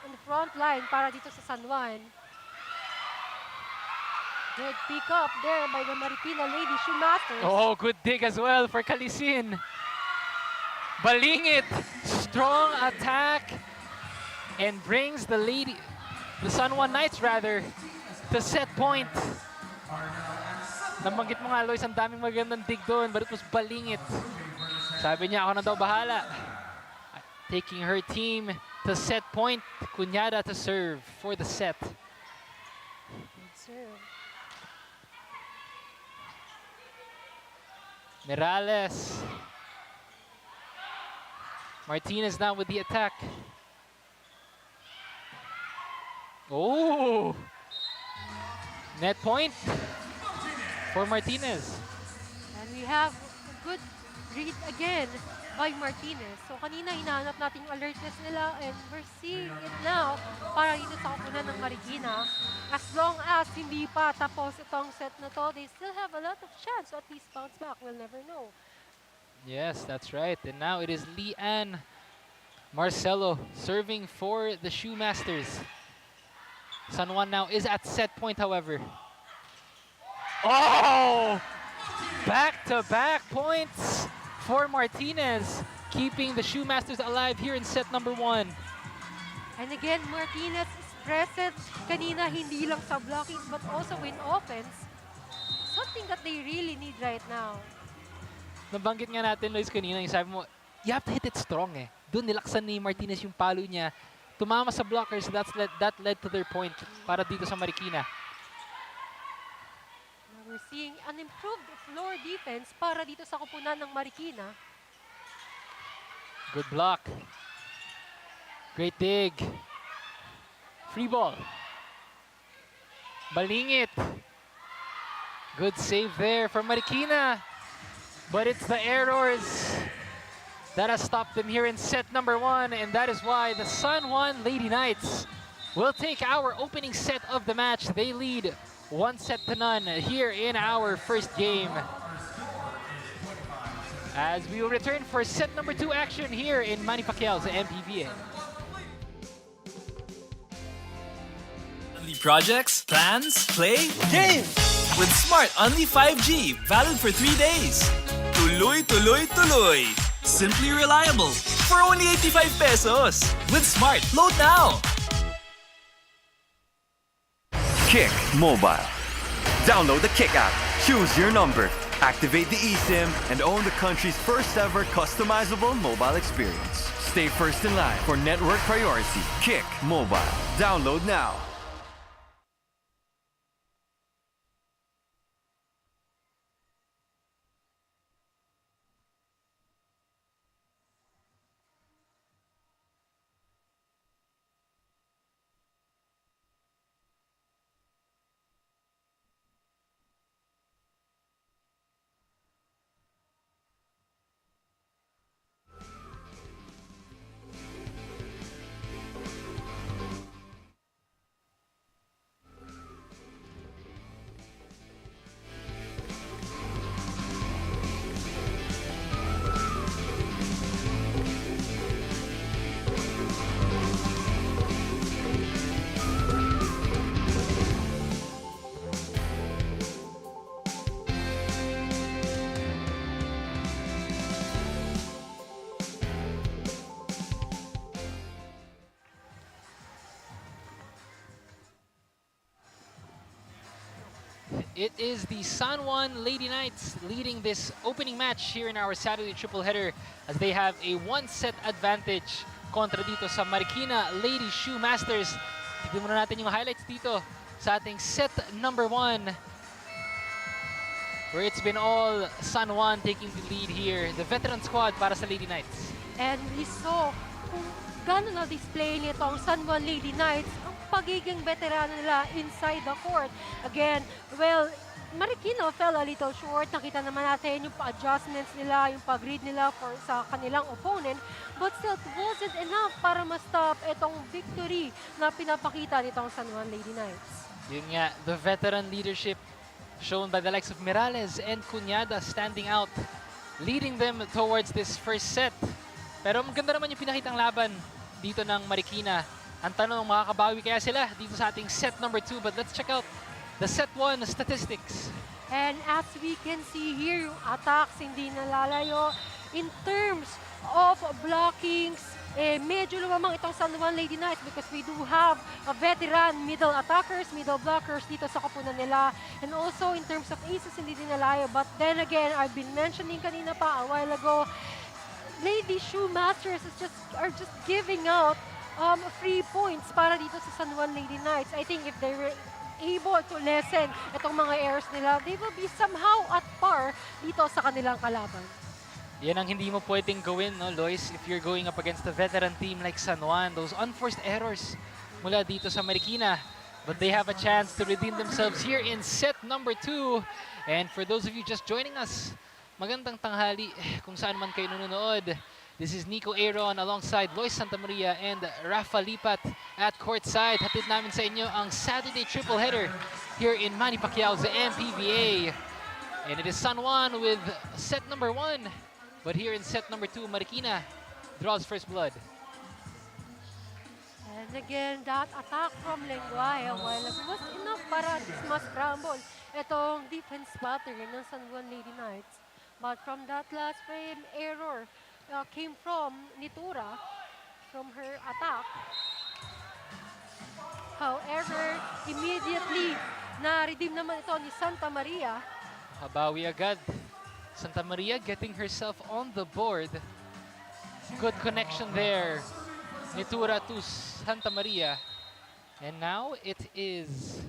on the front line para dito sa San Juan. Good pick up there by the Marikina Lady Shoemasters. Oh, good dig as well for Kalisin. Balingit, strong attack and brings the San Juan Knights rather, to set point. Nabanggit mo nga, Lois, ang daming magandang dig doon, but it was Balingit. Sabi niya, ako na daw bahala. Taking her team to set point. Cunyada to serve for the set. Good serve. Mirales. Martinez now with the attack. Oh! Net point for Martinez. And we have a good read again by Martinez. So kanina hinahanap natin yung alertness nila and we're seeing it now para dito sa kupunan ng Marikina. As long as hindi pa tapos itong set na to, they still have a lot of chance to at least bounce back. We'll never know. Yes, that's right. And now it is Leanne Marcelo serving for the Shoemasters. San Juan now is at set point, however. Oh! Back-to-back points for Martinez, keeping the Shoemasters alive here in set number 1. And again, Martinez is present kanina hindi lang sa blockings but also in offense. Something that they really need right now. Nabanggit nga natin, Lois, kanina, yung sabi mo, you have to hit it strong eh. Doon nilaksan ni Martinez yung palo niya. Tumama sa blockers, that led to their point para dito sa Marikina. Now we're seeing an improved floor defense para dito sa kupunan ng Marikina. Good block. Great dig. Free ball. Balingit. Good save there from Marikina. But it's the errors that has stopped them here in set number 1, and that is why the San Juan Lady Knights will take our opening set of the match. They lead 1-0 here in our first game. As we will return for set number 2 action here in Manny Pacquiao's MPVA. Only projects, plans, play, game! With Smart Only 5G, valid for 3 days. Tuloy, tuloy, tuloy! Simply reliable for only 85 pesos. With Smart, load now! Kick Mobile. Download the Kick app, choose your number, activate the eSIM, and own the country's first ever customizable mobile experience. Stay first in line for network priority. Kick Mobile. Download now. It is the San Juan Lady Knights leading this opening match here in our Saturday triple header as they have a 1-set advantage kontra dito sa Marikina Lady Shoemasters. Tignan muna natin yung highlights dito sa ating set number 1 where it's been all San Juan taking the lead here. The veteran squad para sa Lady Knights. And we saw kung gano'n na-display nito ang San Juan Lady Knights, ang pagiging veterano nila inside the court. Again, well, Marikina fell a little short. Nakita naman natin yung pa-adjustments nila, yung pag-read nila sa kanilang opponent. But still, it wasn't enough para ma-stop itong victory na pinapakita nitong San Juan Lady Knights. Yun nga, the veteran leadership shown by the likes of Mirales and Cuñada standing out, leading them towards this first set. Pero maganda naman yung pinakitang laban dito ng Marikina. Ang tanong, makakabawi kaya sila dito sa ating set number 2. But let's check out the set 1 statistics. And as we can see here, yung attacks hindi nalalayo. In terms of blockings, medyo lumamang itong San Juan Lady Knights because we do have a veteran middle attackers, middle blockers dito sa kapunan nila. And also in terms of aces, hindi din nalayo. But then again, I've been mentioning kanina pa a while ago, Lady Shoe Masters are just giving out free points para dito sa San Juan Lady Knights. I think if they were able to lessen itong mga errors nila, they will be somehow at par dito sa kanilang kalaban. Yan ang hindi mo pwedeng gawin, no, Lois, if you're going up against a veteran team like San Juan. Those unforced errors mula dito sa Marikina. But they have a chance to redeem themselves here in set number 2. And for those of you just joining us, magandang tanghali kung saan man kayo nanonood. This is Nico Aaron alongside Lois Santamaria and Rafa Lipat at courtside. Hatid namin sa inyo ang Saturday triple header here in Manny Pacquiao's MPVA. And it is San Juan with set number 1. But here in set number 2, Marikina draws first blood. And again, that attack from Lenguay while it was enough para mas scramble itong defense pattern ng San Juan Lady Knights. But from that last frame, error came from Nitura, from her attack. However, immediately na-redeem naman ito ni Santa Maria. Habawi agad. Santa Maria getting herself on the board. Good connection there. Nitura to Santa Maria. And now it is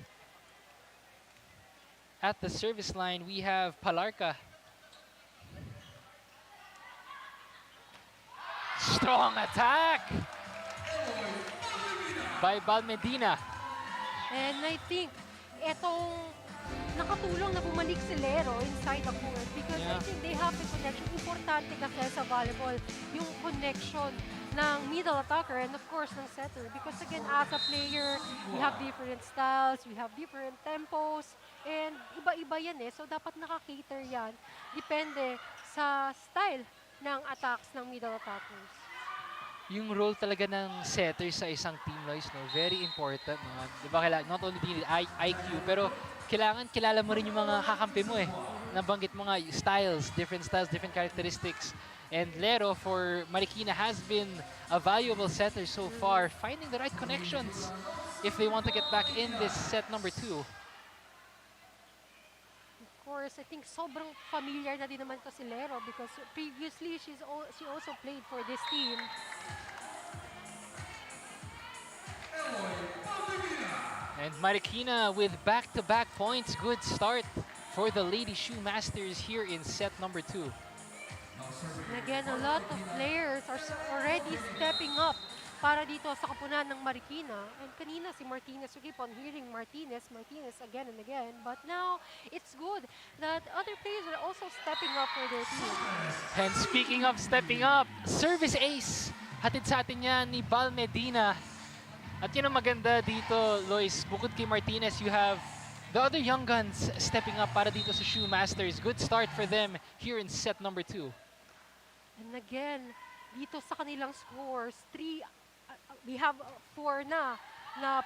at the service line. We have Palarca. Strong attack by Balmedina. And I think itong nakatulong na bumalik si Lero inside the court because I think they have the connection. Importante kasi sa volleyball yung connection ng middle attacker and of course ng setter. Because again, as a player, we have different styles, we have different tempos, and iba-iba yan eh. So dapat nakakater yan. Depende sa style ng attacks ng middle attackers. Yung role talaga ng setter sa isang team, Lois, no? Very important. No? Diba, not only do you need IQ, pero kailangan kilala mo rin yung mga kakampi mo eh. Nabanggit mo nga styles, different characteristics. And Lero for Marikina has been a valuable setter so far, finding the right connections if they want to get back in this set number 2. Course, I think sobrang familiar na din naman to si Lero because previously she also played for this team. And Marikina with back-to-back points. Good start for the Lady Shoe Masters here in set number 2. And again, a lot of players are already stepping up para dito sa kapunan ng Marikina. And kanina si Martinez, we keep on hearing Martinez again and again. But now, it's good that other players are also stepping up for their team. And speaking of stepping up, service ace. Hatid sa atin yan ni Balmedina. At yun ang maganda dito, Lois. Bukod kay Martinez, you have the other young guns stepping up para dito sa Shoe Masters. Good start for them here in set number 2. And again, dito sa kanilang scores, we have 4 na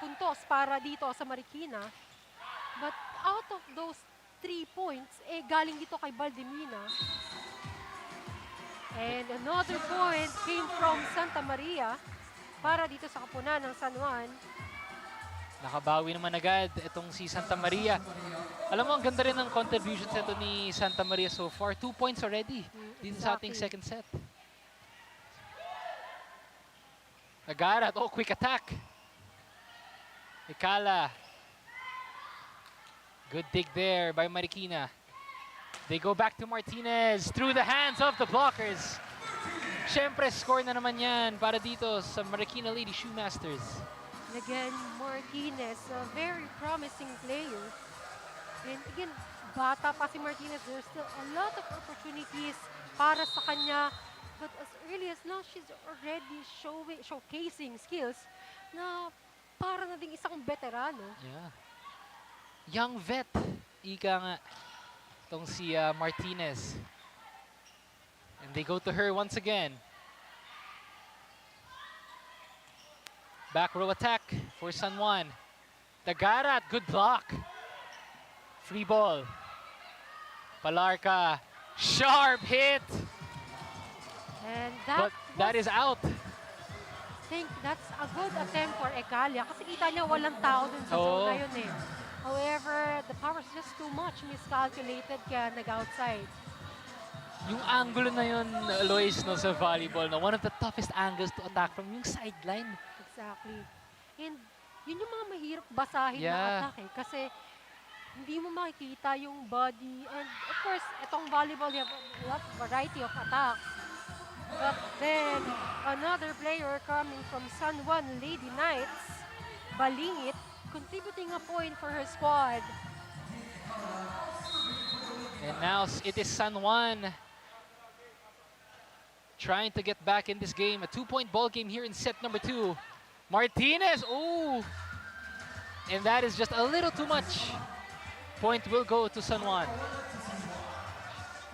puntos para dito sa Marikina. But out of those 3 points, galing dito kay Baldemina. And another point came from Santa Maria para dito sa kapunan ng San Juan. Nakabawi naman agad itong si Santa Maria. Alam mo, ang ganda rin ng contributions ito ni Santa Maria so far. 2 points already dito sa ating second set. Agarat, quick attack. Ikala. Good dig there by Marikina. They go back to Martinez through the hands of the blockers. Siyempre, score na naman yan para dito sa Marikina Lady Shoe Masters. And again, Martinez, a very promising player. And again, bata pa si Martinez, there's still a lot of opportunities para sa kanya. But as early as now, she's already showcasing skills na para na ding isang veterano. Yeah. Young vet. Ika nga. Itong si Martinez. And they go to her once again. Back row attack for San Juan. Tagarat, good block. Free ball. Maharlika, sharp hit. And But that is out. I think that's a good attempt for Ecalia kasi kita niya walang tao dun sa zone na yun eh. However, the power is just too much miscalculated kaya nag-outside. Yung angulo na yun, Lois, no, sa volleyball, no, one of the toughest angles to attack from yung sideline. Exactly. And yun yung mga mahirap basahin na Yeah. attack eh. Kasi hindi mo makikita yung body. And of course, itong volleyball, you have a lot of variety of attacks. But then, another player coming from San Juan Lady Knights, Balingit, contributing a point for her squad. And now it is San Juan trying to get back in this game. A 2-point ball game here in set number 2. Martinez, oh! And that is just a little too much. Point will go to San Juan.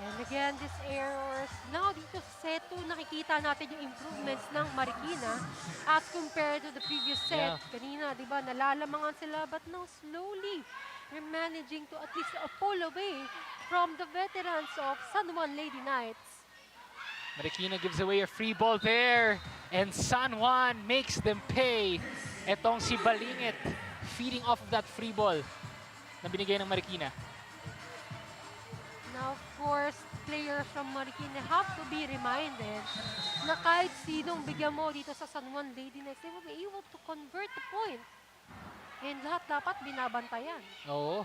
And again, these errors. Now, dito sa set 2, nakikita natin yung improvements ng Marikina as compared to the previous set. Yeah. Kanina, di ba, nalalamangan sila, but now slowly, they're managing to at least pull away from the veterans of San Juan Lady Knights. Marikina gives away a free ball there. And San Juan makes them pay. Etong si Balingit feeding off of that free ball na binigay ng Marikina. Now, of course, players from Marikina have to be reminded na kahit sinong bigyan mo dito sa San Juan Lady Knights, they will be able to convert the point. And lahat dapat binabantayan. Oo.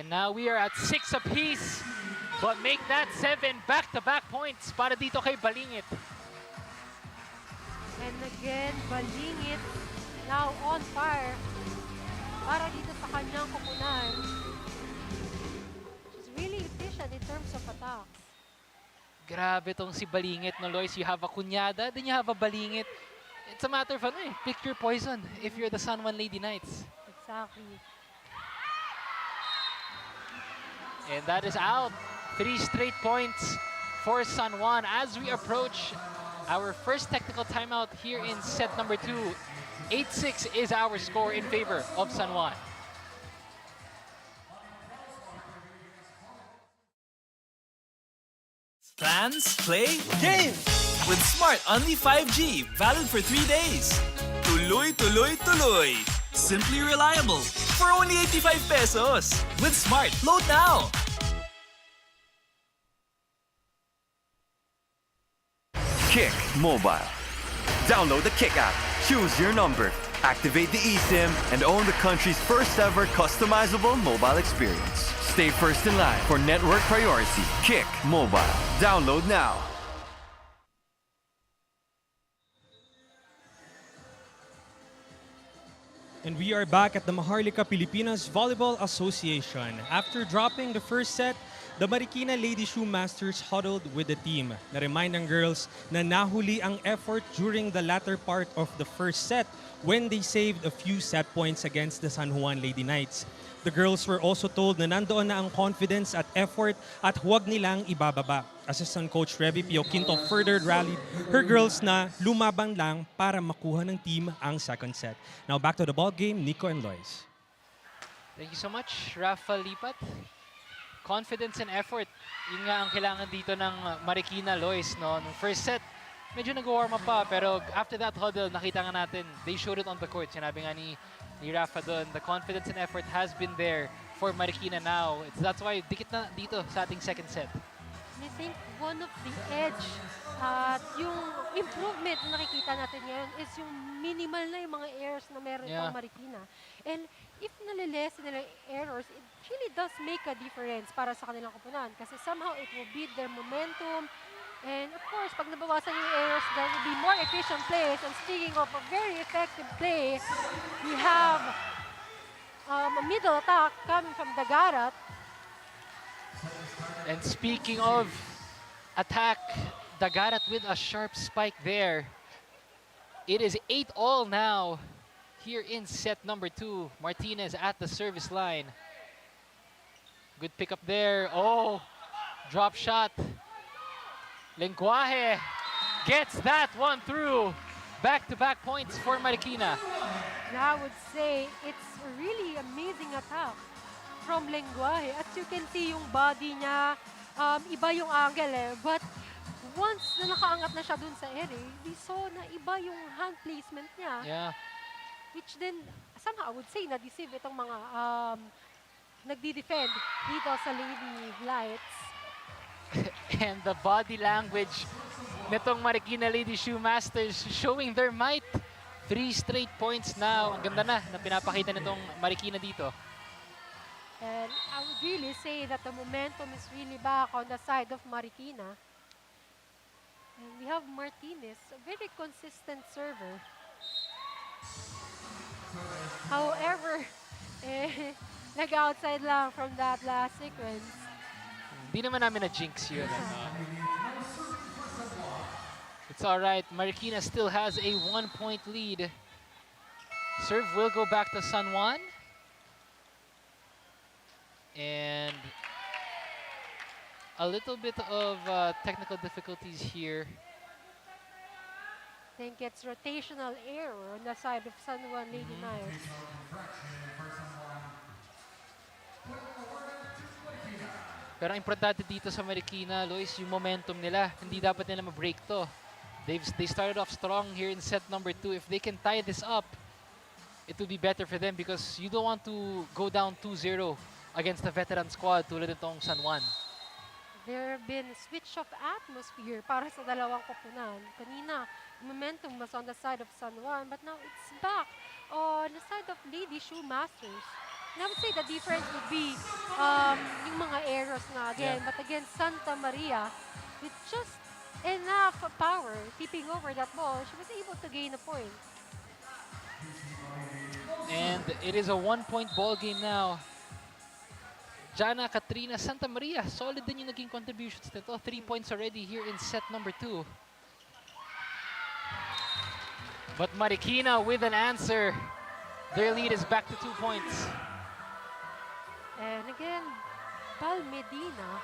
And now we are at 6 apiece. But make that 7 back-to-back points para dito kay Balingit. And again, Balingit now on fire para dito sa kanyang kupunan. She's really efficient in terms of attacks. Grabe tong si Balingit, no, Lois? You have a kunyada, then you have a Balingit. It's a matter of pick your poison if you're the San Juan Lady Knights. Exactly. And that is out. 3 straight points for San Juan as we approach our first technical timeout here in set number 2. 8-6 is our score in favor of San Juan. Plans, play, game! With Smart Only 5G, valid for 3 days. Tuloy, tuloy, tuloy. Simply reliable. For only 85 pesos. With Smart, load now! Kick Mobile. Download the Kick app, choose your number, activate the eSIM, and own the country's first ever customizable mobile experience. Stay first in line for network priority. Kick Mobile. Download now. And we are back at the Maharlika Pilipinas Volleyball Association. After dropping the first set, the Marikina Lady Shoe Masters huddled with the team. Na-remind ng girls na nahuli ang effort during the latter part of the first set when they saved a few set points against the San Juan Lady Knights. The girls were also told na nandoon na ang confidence at effort at huwag nilang ibababa. Assistant Coach Reby Pio Quinto further rallied her girls na lumabang lang para makuha ng team ang second set. Now back to the ball game, Nico and Lois. Thank you so much, Rafa Lipat. Confidence and effort. Yun nga ang kailangan dito ng Marikina, Lois, no? Nung first set, medyo nag-warm up pa, pero after that huddle, nakita nga natin, they showed it on the court. Sinabi nga ni Rafa doon, the confidence and effort has been there for Marikina now. That's why dikit na dito sa ating second set. I think one of the edge at yung improvement na nakikita natin ngayon is yung minimal na yung mga errors na meron itong Marikina. And if nalilesen nila yung errors, it really does make a difference para sa kanilang kupunan kasi somehow it will beat their momentum. And of course, pag nabawasan yung errors, there will be more efficient plays. And speaking of a very effective play, we have a a middle attack coming from Dagarat. And speaking of attack, Dagarat with a sharp spike there. It is 8-all now here in set number 2. Martinez at the service line. Good pick up there. Oh, drop shot. Lenguaje gets that one through. Back-to-back points for Marikina. I would say it's a really amazing attack from Lenguaje. At you can see yung body niya, iba yung angle eh. But once na nakaangat na siya dun sa ere, we saw na iba yung hand placement niya. Yeah. Which then, somehow I would say, na-deceive itong mga nagdi-defend dito sa Lady Lights. And the body language nitong Marikina Lady Shoe Masters showing their might. 3 straight points now. Ang ganda na pinapakita nitong Marikina dito. And I would really say that the momentum is really back on the side of Marikina. And we have Martinez, a very consistent server. However, nag-outside lang from that last sequence. Hindi naman namin na-jinx yun. It's alright. Marikina still has a 1-point lead. Serve will go back to San Juan. And a little bit of technical difficulties here. I think it's rotational error on the side of San Juan Lady Knights. Pero ang importante dito sa Marikina, Lois, yung momentum nila. Hindi dapat nila ma-break to. They started off strong here in set number 2. If they can tie this up, it would be better for them because you don't want to go down 2-0 against the veteran squad tulad nitong San Juan. There have been switch of atmosphere para sa dalawang koponan. Kanina, momentum was on the side of San Juan, but now it's back on the side of Lady Shoe Masters. And I would say the difference would be yung mga errors na again, but again, Santa Maria, with just enough power tipping over that ball, she was able to gain a point. And it is a 1-point ball game now. Jana, Katrina, Santa Maria, solid din yung naging contributions nito. 3 points already here in set number 2. But Marikina with an answer. Their lead is back to 2 points. And again, Val Medina,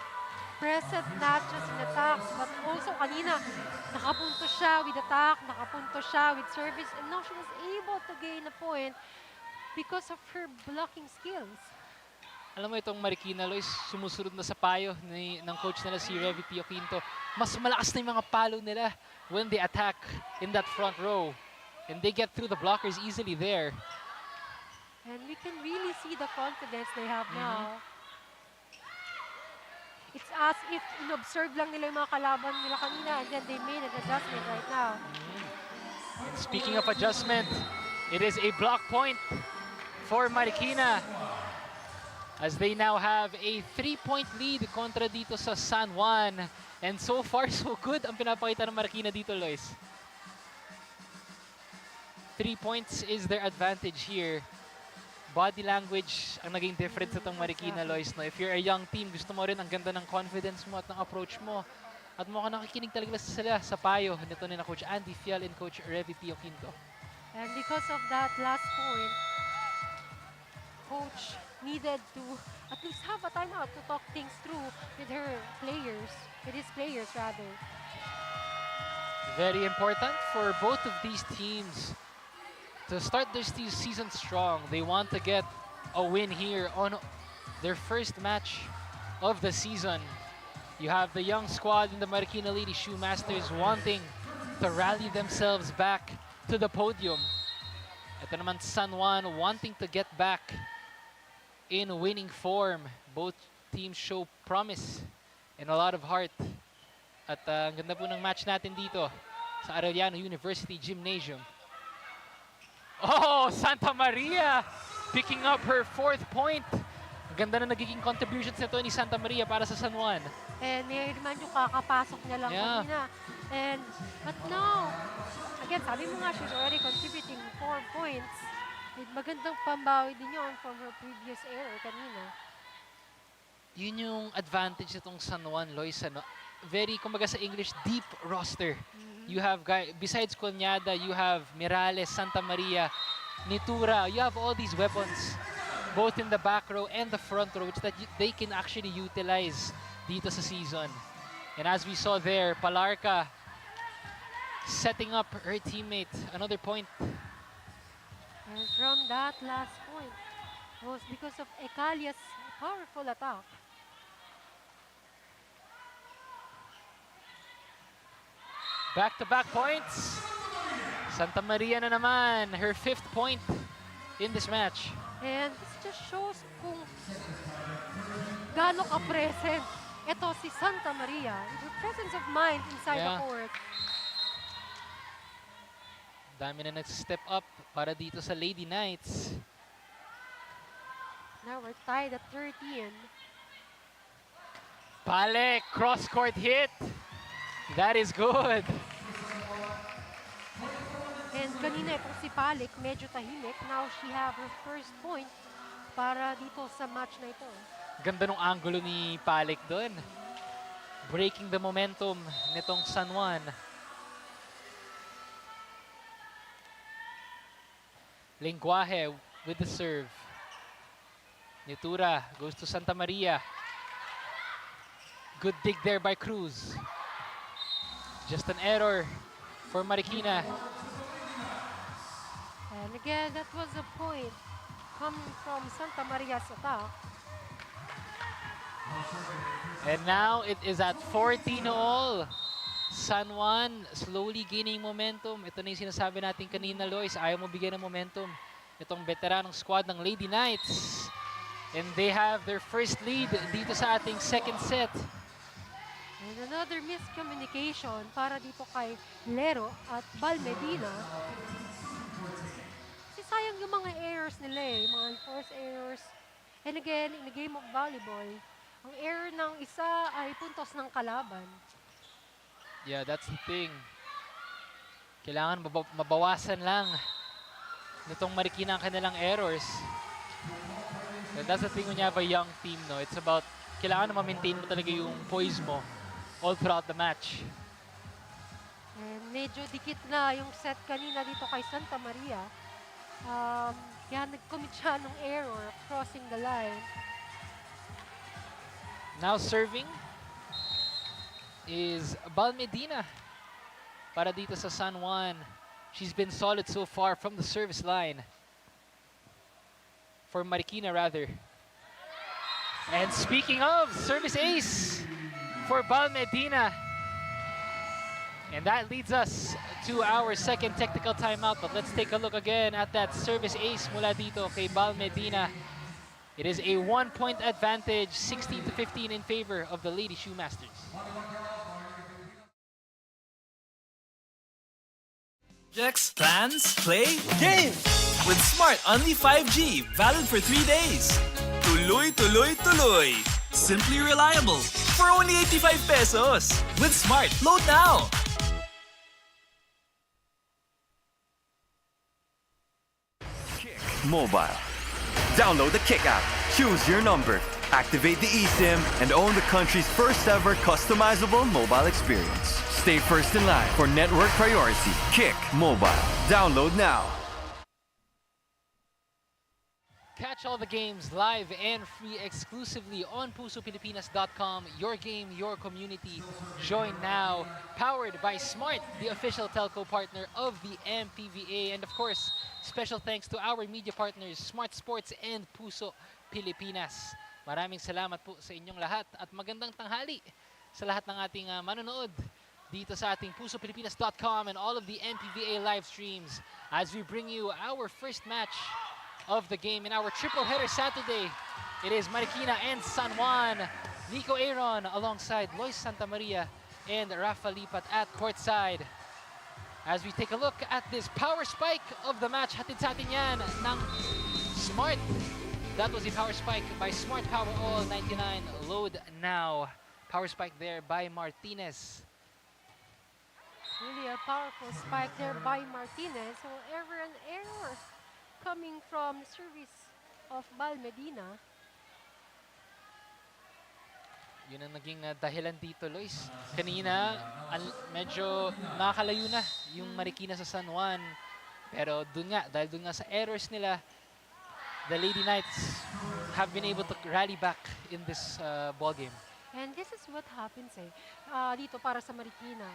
present not just in attacks, but also kanina, nakapunto siya with attack, nakapunto siya with service, and now she was able to gain a point because of her blocking skills. Alam mo itong Marikina, Lois, sumusunod na sa payo ng coach nila si Revy Pio Quinto. Mas malakas na yung mga palo nila when they attack in that front row. And they get through the blockers easily there. And we can really see the confidence they have now. It's as if in-observe lang nila yung mga kalaban nila kanina and then they made an adjustment right now. And speaking of adjustment, it is a block point for Marikina as they now have a 3-point lead kontra dito sa San Juan. And so far, so good ang pinapakita ng Marikina dito, Lois. 3 points is their advantage here. Body language ang naging difference sa itong Marikina, Lois. No? If you're a young team, gusto mo rin ang ganda ng confidence mo at ng approach mo. At mukhang nakikinig talaga sila sa payo nito ni na Coach Andy Fial and Coach Revy Pio Quinto. And because of that last point, Coach needed to at least have a timeout to talk things through with his players rather. Very important for both of these teams to start this season strong. They want to get a win here on their first match of the season. You have the young squad in the Marikina Lady Shoe Masters wanting to rally themselves back to the podium. Ito naman San Juan wanting to get back in winning form. Both teams show promise and a lot of heart. At ang ganda po ng match natin dito sa Arellano University Gymnasium. Oh, Santa Maria picking up her 4th point. Ang ganda na nagiging contributions nito ni Santa Maria para sa San Juan. And may naman yung kakapasok niya lang kanina. But now, again, sabi mo nga, she's already contributing 4 points. Magandang pambawi din yun from her previous error kanina. Yun yung advantage nitong San Juan, Lois. Ano? Very, kumbaga sa English, deep roster. You have, besides Conyada, you have Mirales, Santa Maria, Nitura. You have all these weapons, both in the back row and the front row, which that they can actually utilize dito sa season. And as we saw there, Palarca setting up her teammate. Another point. And from that last point, was because of Ekalia's powerful attack. Back-to-back points. Santa Maria na naman, her 5th point in this match. And this just shows kung gaano ka-present ito si Santa Maria. Her presence of mind inside the court. Dami na nag-step up para dito sa Lady Knights. Now we're tied at 13. Palek, cross-court hit. That is good. And kanina itong si Palik, medyo tahimik. Now she have her first point para dito sa match na ito. Ganda ng angulo ni Palek doon. Breaking the momentum nitong San Juan. Lenguaje with the serve. Nitura goes to Santa Maria. Good dig there by Cruz. Just an error for Marikina. And again, that was a point coming from Santa Maria's attack. And now it is at 14-all. San Juan slowly gaining momentum. Ito na yung sinasabi natin kanina, Lois. Ayaw mo bigyan ng momentum itong veteranong squad ng Lady Knights. And they have their first lead dito sa ating second set. And another miscommunication para dito kay Lero at Balmedina. Kasi sayang yung mga errors nila yung mga enforced errors. And again, in the game of volleyball, ang error ng isa ay puntos ng kalaban. Yeah, that's the thing. Kailangan mabawasan lang nitong Marikina ang kanilang errors. And that's the thing when you have a young team, no? It's about, kailangan na ma-maintain mo talaga yung poise mo all throughout the match. And medyo dikit na yung set kanina dito kay Santa Maria. Kaya nag-commit siya ng error crossing the line. Now serving is Balmedina para dito sa San Juan. She's been solid so far from the service line. For Marikina, rather. And speaking of, service ace for Balmedina. And that leads us to our second technical timeout. But let's take a look again at that service ace mula dito kay Balmedina. It is a 1-point advantage, 16-15 in favor of the Lady Shoemasters. Projects, plans, play, game! With Smart Only 5G, valid for 3 days. Tuloy, tuloy, tuloy. Simply reliable. For only 85 pesos. With Smart, load now! Kick Mobile. Download the Kick app, choose your number, activate the eSIM, and own the country's first ever customizable mobile experience. Stay first in line for network priority. Kick Mobile. Download now. Catch all the games live and free exclusively on pusopilipinas.com. Your game, your community. Join now. Powered by Smart, the official telco partner of the MPVA. And of course, special thanks to our media partners, Smart Sports and Puso Pilipinas. Maraming salamat po sa inyong lahat at magandang tanghali sa lahat ng ating manonood dito sa ating pusopilipinas.com and all of the MPVA live streams as we bring you our first match of the game in our triple header Saturday. It is Marikina and San Juan. Nico Aaron alongside Lois Santa Maria and Rafa Lipat at courtside. As we take a look at this power spike of the match, hatid sa atin yan ng Smart. That was a power spike by Smart Power All 99. Load now. Power spike there by Martinez. Really a powerful spike there by Martinez. So an error coming from service of Bal Medina. Yun ang naging dahilan dito, Lois. Kanina, medyo nakakalayo na yung Marikina sa San Juan. Pero dahil dun nga sa errors nila, the Lady Knights have been able to rally back in this ball game. And this is what happens dito para sa Marikina.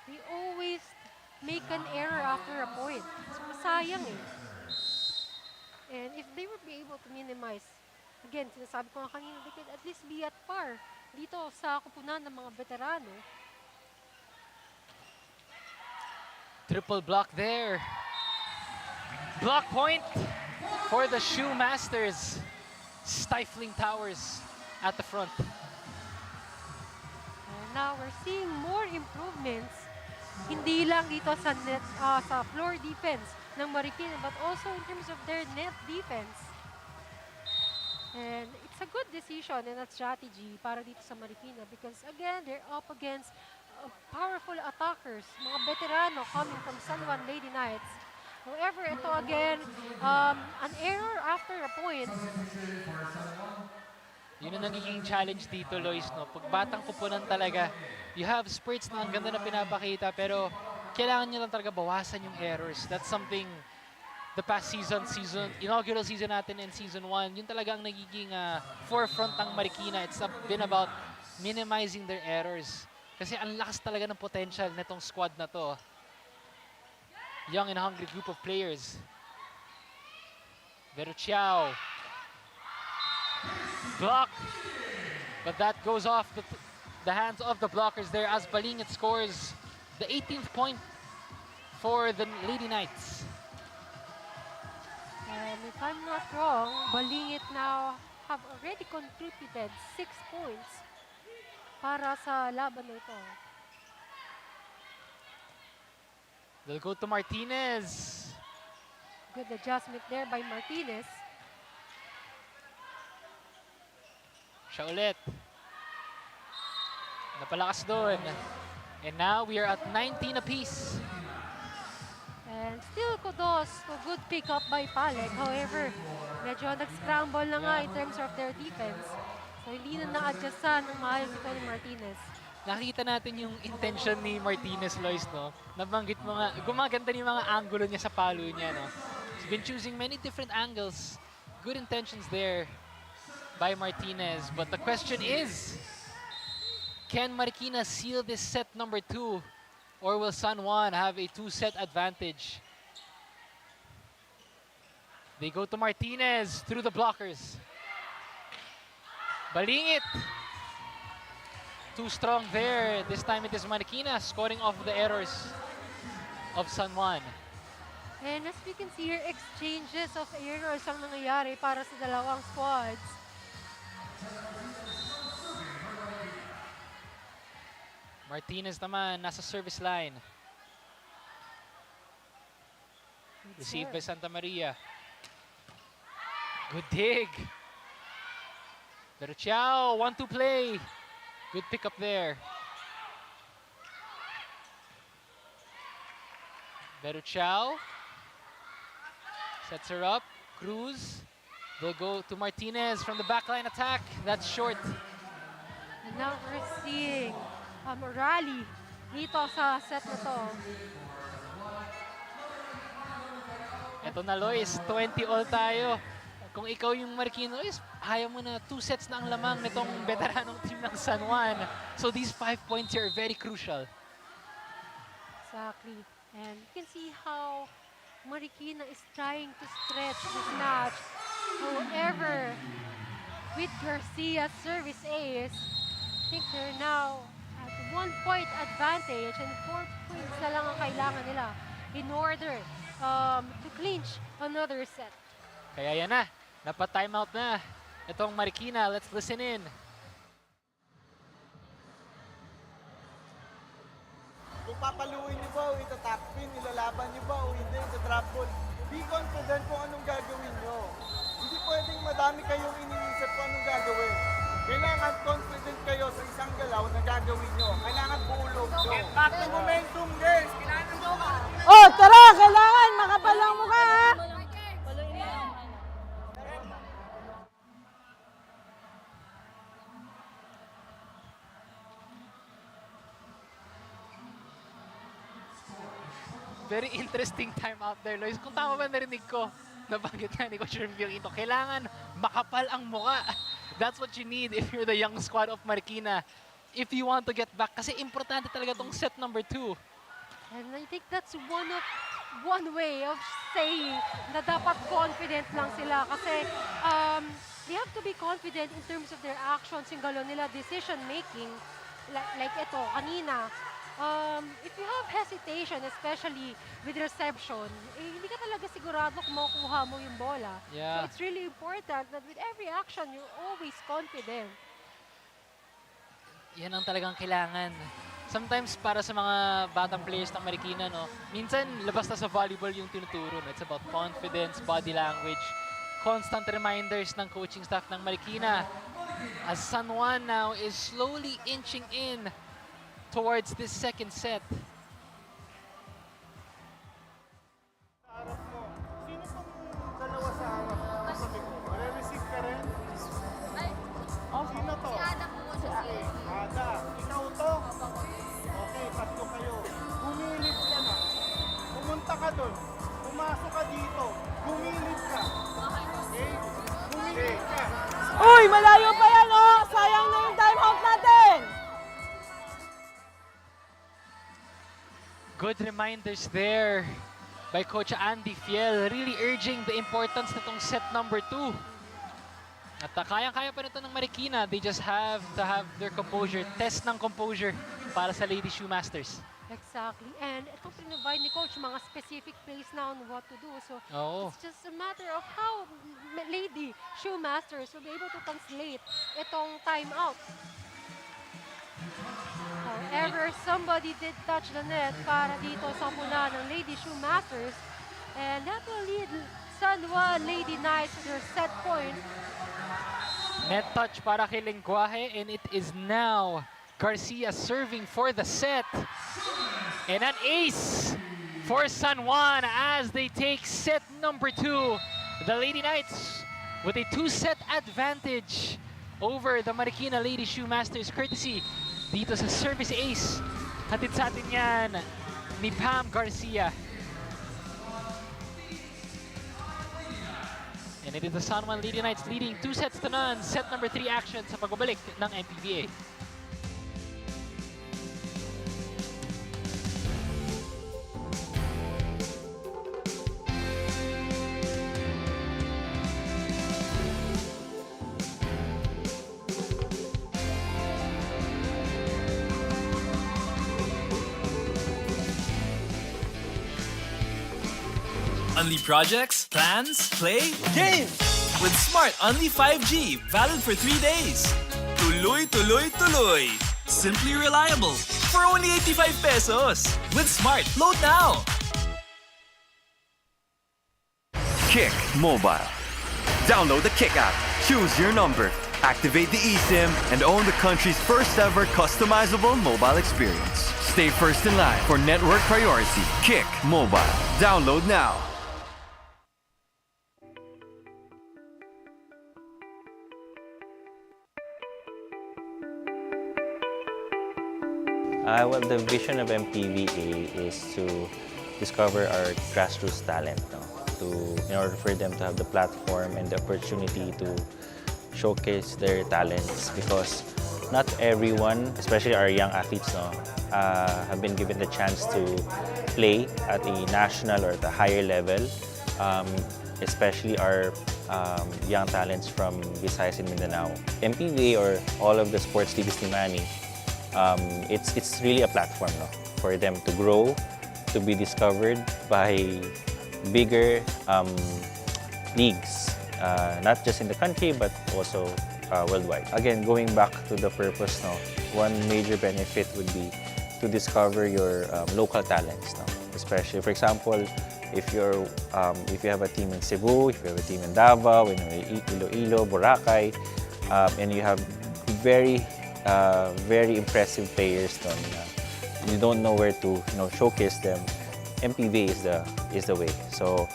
We always make an error after a point. So masayang And if they would be able to minimize, again, sinasabi ko nga kanina, they could at least be at par dito sa kupunan ng mga veterano. Triple block there. Block point for the Shoe Masters. Stifling towers at the front. And now we're seeing more improvements, hindi lang dito sa net, sa floor defense ng Marikina, but also in terms of their net defense. And it's a good decision and a strategy para dito sa Marikina because again, they're up against powerful attackers, mga veterano coming from San Juan Lady Knights. However, ito again, an error after a point. Yun ang nagiging challenge dito, Lois, no? Pag batang kupunan talaga, you have spurts na ang ganda na pinapakita, pero kailangan nyo lang talaga bawasan yung errors. That's something the past inaugural season natin in season 1, yun talaga ang nagiging forefront ng Marikina. It's been about minimizing their errors. Kasi ang lakas talaga ng potential nitong squad na to. Young and hungry group of players. Pero Chiao. Block. But that goes off the hands of the blockers there as Balingit scores the 18th point for the Lady Knights. And if I'm not wrong, Balingit now have already contributed 6 points para sa laban na ito. They'll go to Martinez. Good adjustment there by Martinez. Siya ulit. Napalakas doon. And now we are at 19 apiece. And still kudos to good pick-up by Paleg. However, medyo nag-scramble na nga in terms of their defense. So hindi na na-adjustan ng maayos ito ni Martinez. Nakikita natin yung intention ni Martinez, Lois, no? Nabanggit mo nga, gumaganda yung mga angulo niya sa palo niya, no? He's been choosing many different angles. Good intentions there by Martinez. But the question is, can Marikina seal this set number 2? Or will San Juan have a 2-set advantage? They go to Martinez through the blockers. Balingit. Too strong there. This time it is Marikina scoring off the errors of San Juan. And as we can see here, exchanges of errors ang nangyayari para sa dalawang squads. Martinez naman nasa service line. Received by Santa Maria. Good dig. Pero Chiao, 1-2 play. Good pick up there. Pero Chiao sets her up. Cruz. They'll go to Martinez from the backline attack. That's short. And now we're seeing rally dito sa set na to. Ito na, Lois, 20 all tayo. Kung ikaw yung Marikina, Lois, ayaw mo na 2 sets na ang lamang nitong veteranong team ng San Juan. So these 5 points here are very crucial. Exactly. And you can see how Marikina is trying to stretch this match. However, with Garcia's service ace, I think they're now at 1 point advantage and 4 points na lang ang kailangan nila in order to clinch another set. Kaya yan na, napa-timeout na itong Marikina. Let's listen in. Kung papaluin niyo ba o itatap pin, ilalaban niyo ba o hindi, ita-drop ball. Be confident kung anong gagawin niyo. Hindi pwedeng madami kayong iniisip kung anong gagawin. Kailangan confident kayo sa isang galaw na gagawin niyo. Kailangan buo loob niyo. Get back to momentum, guys! Kailangan nyo ka! Oh, tara! Kailangan! Makapalang mukha, ha? Very interesting time out there, Lois. Kung tama ba narinig ko, nabanggit nga ni Coach Reville ito, kailangan makapal ang muka. That's what you need if you're the young squad of Marikina. If you want to get back, kasi importante talaga tong set number 2. And I think that's one way of saying na dapat confident lang sila kasi they have to be confident in terms of their actions, yung galaw nila, decision making. Like ito, kanina, if you have hesitation, especially with reception, hindi ka talaga sigurado kung makukuha mo yung bola. Yeah. So it's really important that with every action, you're always confident. Yan ang talagang kailangan. Sometimes para sa mga batang players ng Marikina, no, minsan labas na sa volleyball yung tinuturo. No? It's about confidence, body language, constant reminders ng coaching staff ng Marikina. As San Juan now is slowly inching in towards this second set. Harap mo. Sino tong dalawa sa harap? Sabi ko, re-receive ka rin? Oh, sino to? Si Ada. Ikaw to? Okay, tatlo kayo. Gumilid ka na. Pumunta ka doon. Pumasok ka dito. Gumilid ka. Okay? Gumilid ka. Uy, malayo pa yan, oh! Sayang na yung timeout natin! Good reminders there by Coach Andy Fiel, really urging the importance nitong set number 2. At kayang-kaya pa nito ng Marikina. They just have to have their composure, test ng composure para sa Lady Shoe Masters. Exactly. And itong pinrovide ni Coach, mga specific plays na on what to do. So Oo. it's just a matter of how Lady Shoe Masters will be able to translate itong timeout. However, somebody did touch the net para dito sa puna ng Lady Shoe Masters. And that will lead San Juan Lady Knights to their set point. Net touch para kay Lenguaje, and it is now Garcia serving for the set. And an ace for San Juan as they take set number 2. The Lady Knights with a 2-set advantage over the Marikina Lady Shoe Masters, courtesy dito sa service ace. Hatid sa atin yan ni Pam Garcia. And it is the San Juan Lady Knights leading 2-0. Set number 3 action sa pagbabalik ng MPVA. Unli projects, plans, play, games! With Smart Unli 5G, valid for 3 days. Tuloy, tuloy, tuloy! Simply reliable for only 85 pesos. With Smart, load now! Kick Mobile. Download the Kick app, choose your number, activate the eSIM, and own the country's first ever customizable mobile experience. Stay first in line for network priority. Kick Mobile. Download now. Well, the vision of MPVA is to discover our grassroots talent, no? In order for them to have the platform and the opportunity to showcase their talents, because not everyone, especially our young athletes, no, have been given the chance to play at a national or at a higher level, especially our young talents from Visayas and Mindanao. MPVA, or all of the sports leagues ni Manny, it's really a platform, no, for them to grow, to be discovered by bigger leagues, not just in the country but also worldwide. Again, going back to the purpose, no, one major benefit would be to discover your local talents, no? Especially, for example, if you have a team in Cebu, if you have a team in Davao, in Iloilo, Boracay, and you have very impressive players, you don't know where to showcase them, MPVA is the way. So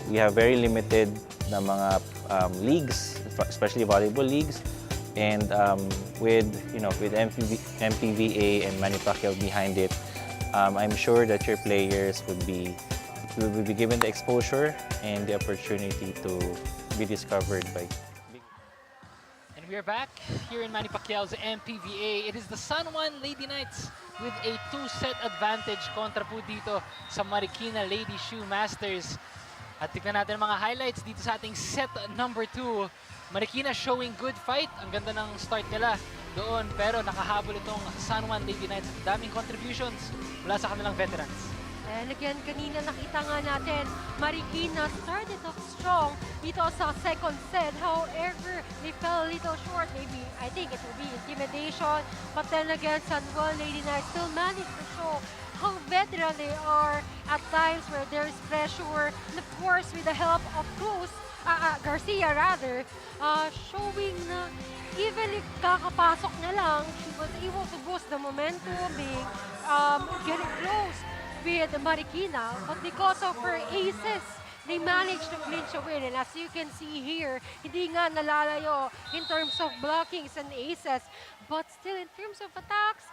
we have very limited na mga leagues, especially volleyball leagues, and with MPVA and Manny Pacquiao behind it, I'm sure that your players will be given the exposure and the opportunity to be discovered by. And we are back here in Manny Pacquiao's MPVA. It is the San Juan Lady Knights with a 2-set advantage kontra po dito sa Marikina Lady Shoe Masters. At tignan natin ang mga highlights dito sa ating set number 2. Marikina showing good fight. Ang ganda ng start nila doon. Pero nakahabol itong San Juan Lady Knights. Daming contributions mula sa kanilang veterans. And again, kanina nakita nga natin, Marikina started off strong dito sa second set. However, they fell a little short. Maybe, I think it will be intimidation. But then again, San Juan Lady Knights still managed to show how veteran they are at times where there's pressure. And of course, with the help of Cruz, Garcia rather, showing na even if kakapasok na lang, she was able to boost the momentum, being getting close with Marikina. But because of her aces, they managed to clinch a win. And as you can see here, hindi nga nalalayo in terms of blockings and aces. But still, in terms of attacks,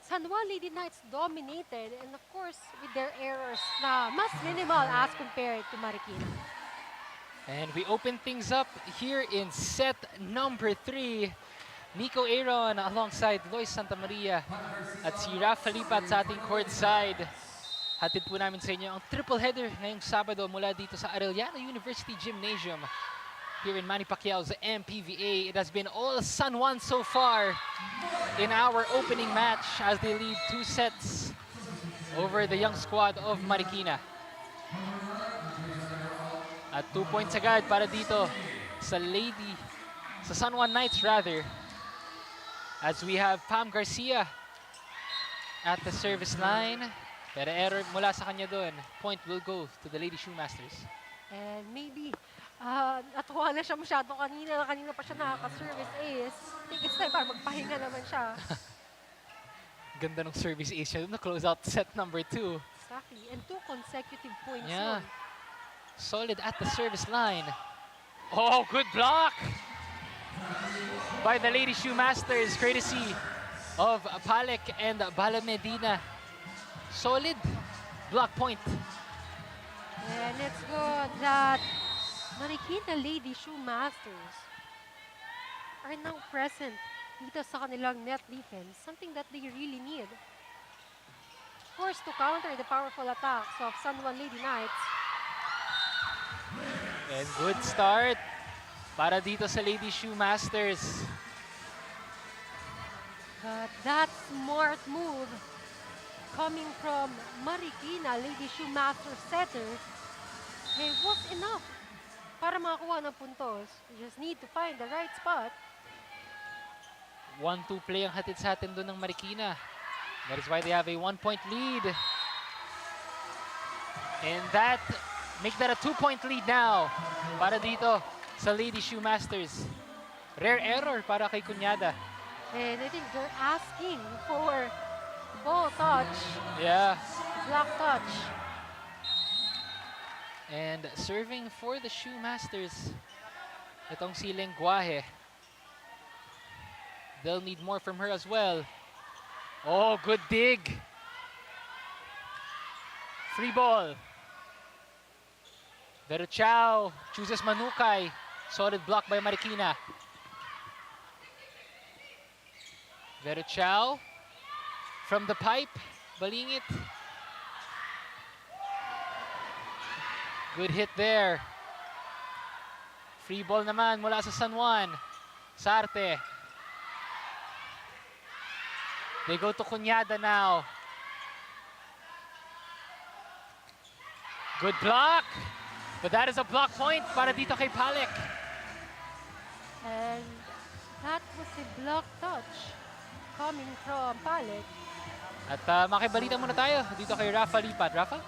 San Juan Lady Knights dominated. And of course, with their errors na mas minimal as compared to Marikina. And we open things up here in set number 3. Nico Aaron alongside Lois Santamaria at si Rafa Lipat sa ating court side. Hatid po namin sa inyo ang triple header ngayong Sabado mula dito sa Arellano University Gymnasium here in Manny Pacquiao's MPVA. It has been all San Juan so far in our opening match as they lead 2 sets over the young squad of Marikina. At 2 points agad para dito sa San Juan Knights rather. As we have Pam Garcia at the service line. Pero error mula sa kanya doon. Point will go to the Lady Shoe Masters. And maybe, natuwa na siya masyado kanina pa siya nakaka-service ace. I think it's time para magpahinga naman siya. Ganda ng service ace siya doon na close out set number 2. Exactly. And 2 consecutive points Yeah. yun. Solid at the service line. Oh, good block by the Lady Shoe Masters, courtesy of Palek and Bala Medina. Solid block point. And it's good that Marikina Lady Shoe Masters are now present dito sa kanilang net defense, something that they really need. Of course, to counter the powerful attacks of San Juan Lady Knights. And good start para dito sa Lady Shoe Masters. But that smart move coming from Marikina Lady Shoe Masters setter, it was enough para makakuha ng puntos. You just need to find the right spot. 1-2 play ang hatid sa atin doon ng Marikina. That is why they have a 1-point lead. And that make that a 2-point lead now para dito sa Lady Shoe Masters. Rare error para kay Cunyada. And I think they're asking for ball touch, Yeah. block touch. And serving for the Shoe Masters, itong si Lenguaje. They'll need more from her as well. Oh, good dig. Free ball. Pero Chow chooses Manukay. Solid block by Marikina. Pero Chow from the pipe. Balingit. Good hit there. Free ball naman mula sa San Juan. Sarte. They go to Cunyada now. Good block. But that is a block point para dito kay Palek. And that was a block touch coming from Palek. At makibalita muna tayo dito kay Rafa Lipat. Rafa?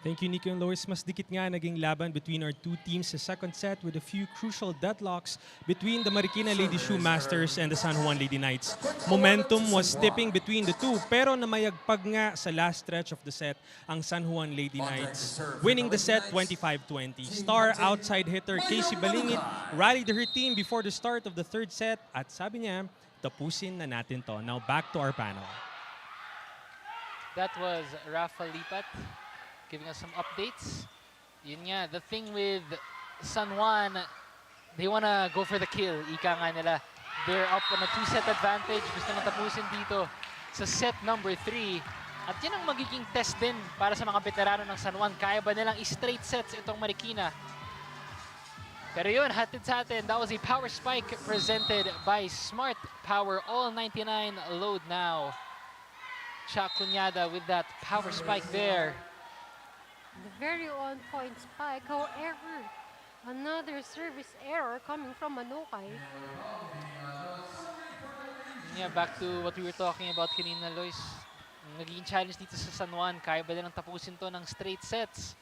Thank you, Nico and Lois. Mas dikit nga naging laban between our two teams sa second set with a few crucial deadlocks between the Marikina Lady Shoe Masters and the San Juan Lady Knights. Momentum was tipping between the two, pero namayagpag nga sa last stretch of the set ang San Juan Lady Knights, winning the set 25-20. Star outside hitter Casey Balingit rallied her team before the start of the third set at sabi niya, tapusin na natin to. Now back to our panel. That was Rafa Lipat giving us some updates. Yun nga, the thing with San Juan, they wanna go for the kill. Ika nga nila. They're up on a 2-set advantage. Gusto nang tapusin dito sa set number 3. At yan ang magiging test din para sa mga veterano ng San Juan. Kaya ba nilang straight sets itong Marikina? Pero yun, hatid sa atin. That was a power spike presented by Smart Power. All 99 load now. Chuck Cunyada with that power spike there. The very on-point spike. However, another service error coming from Manukay. Yeah, back to what we were talking about kanina, Lois. Naging challenge dito sa San Juan. Kaya ba nilang tapusin to ng straight sets?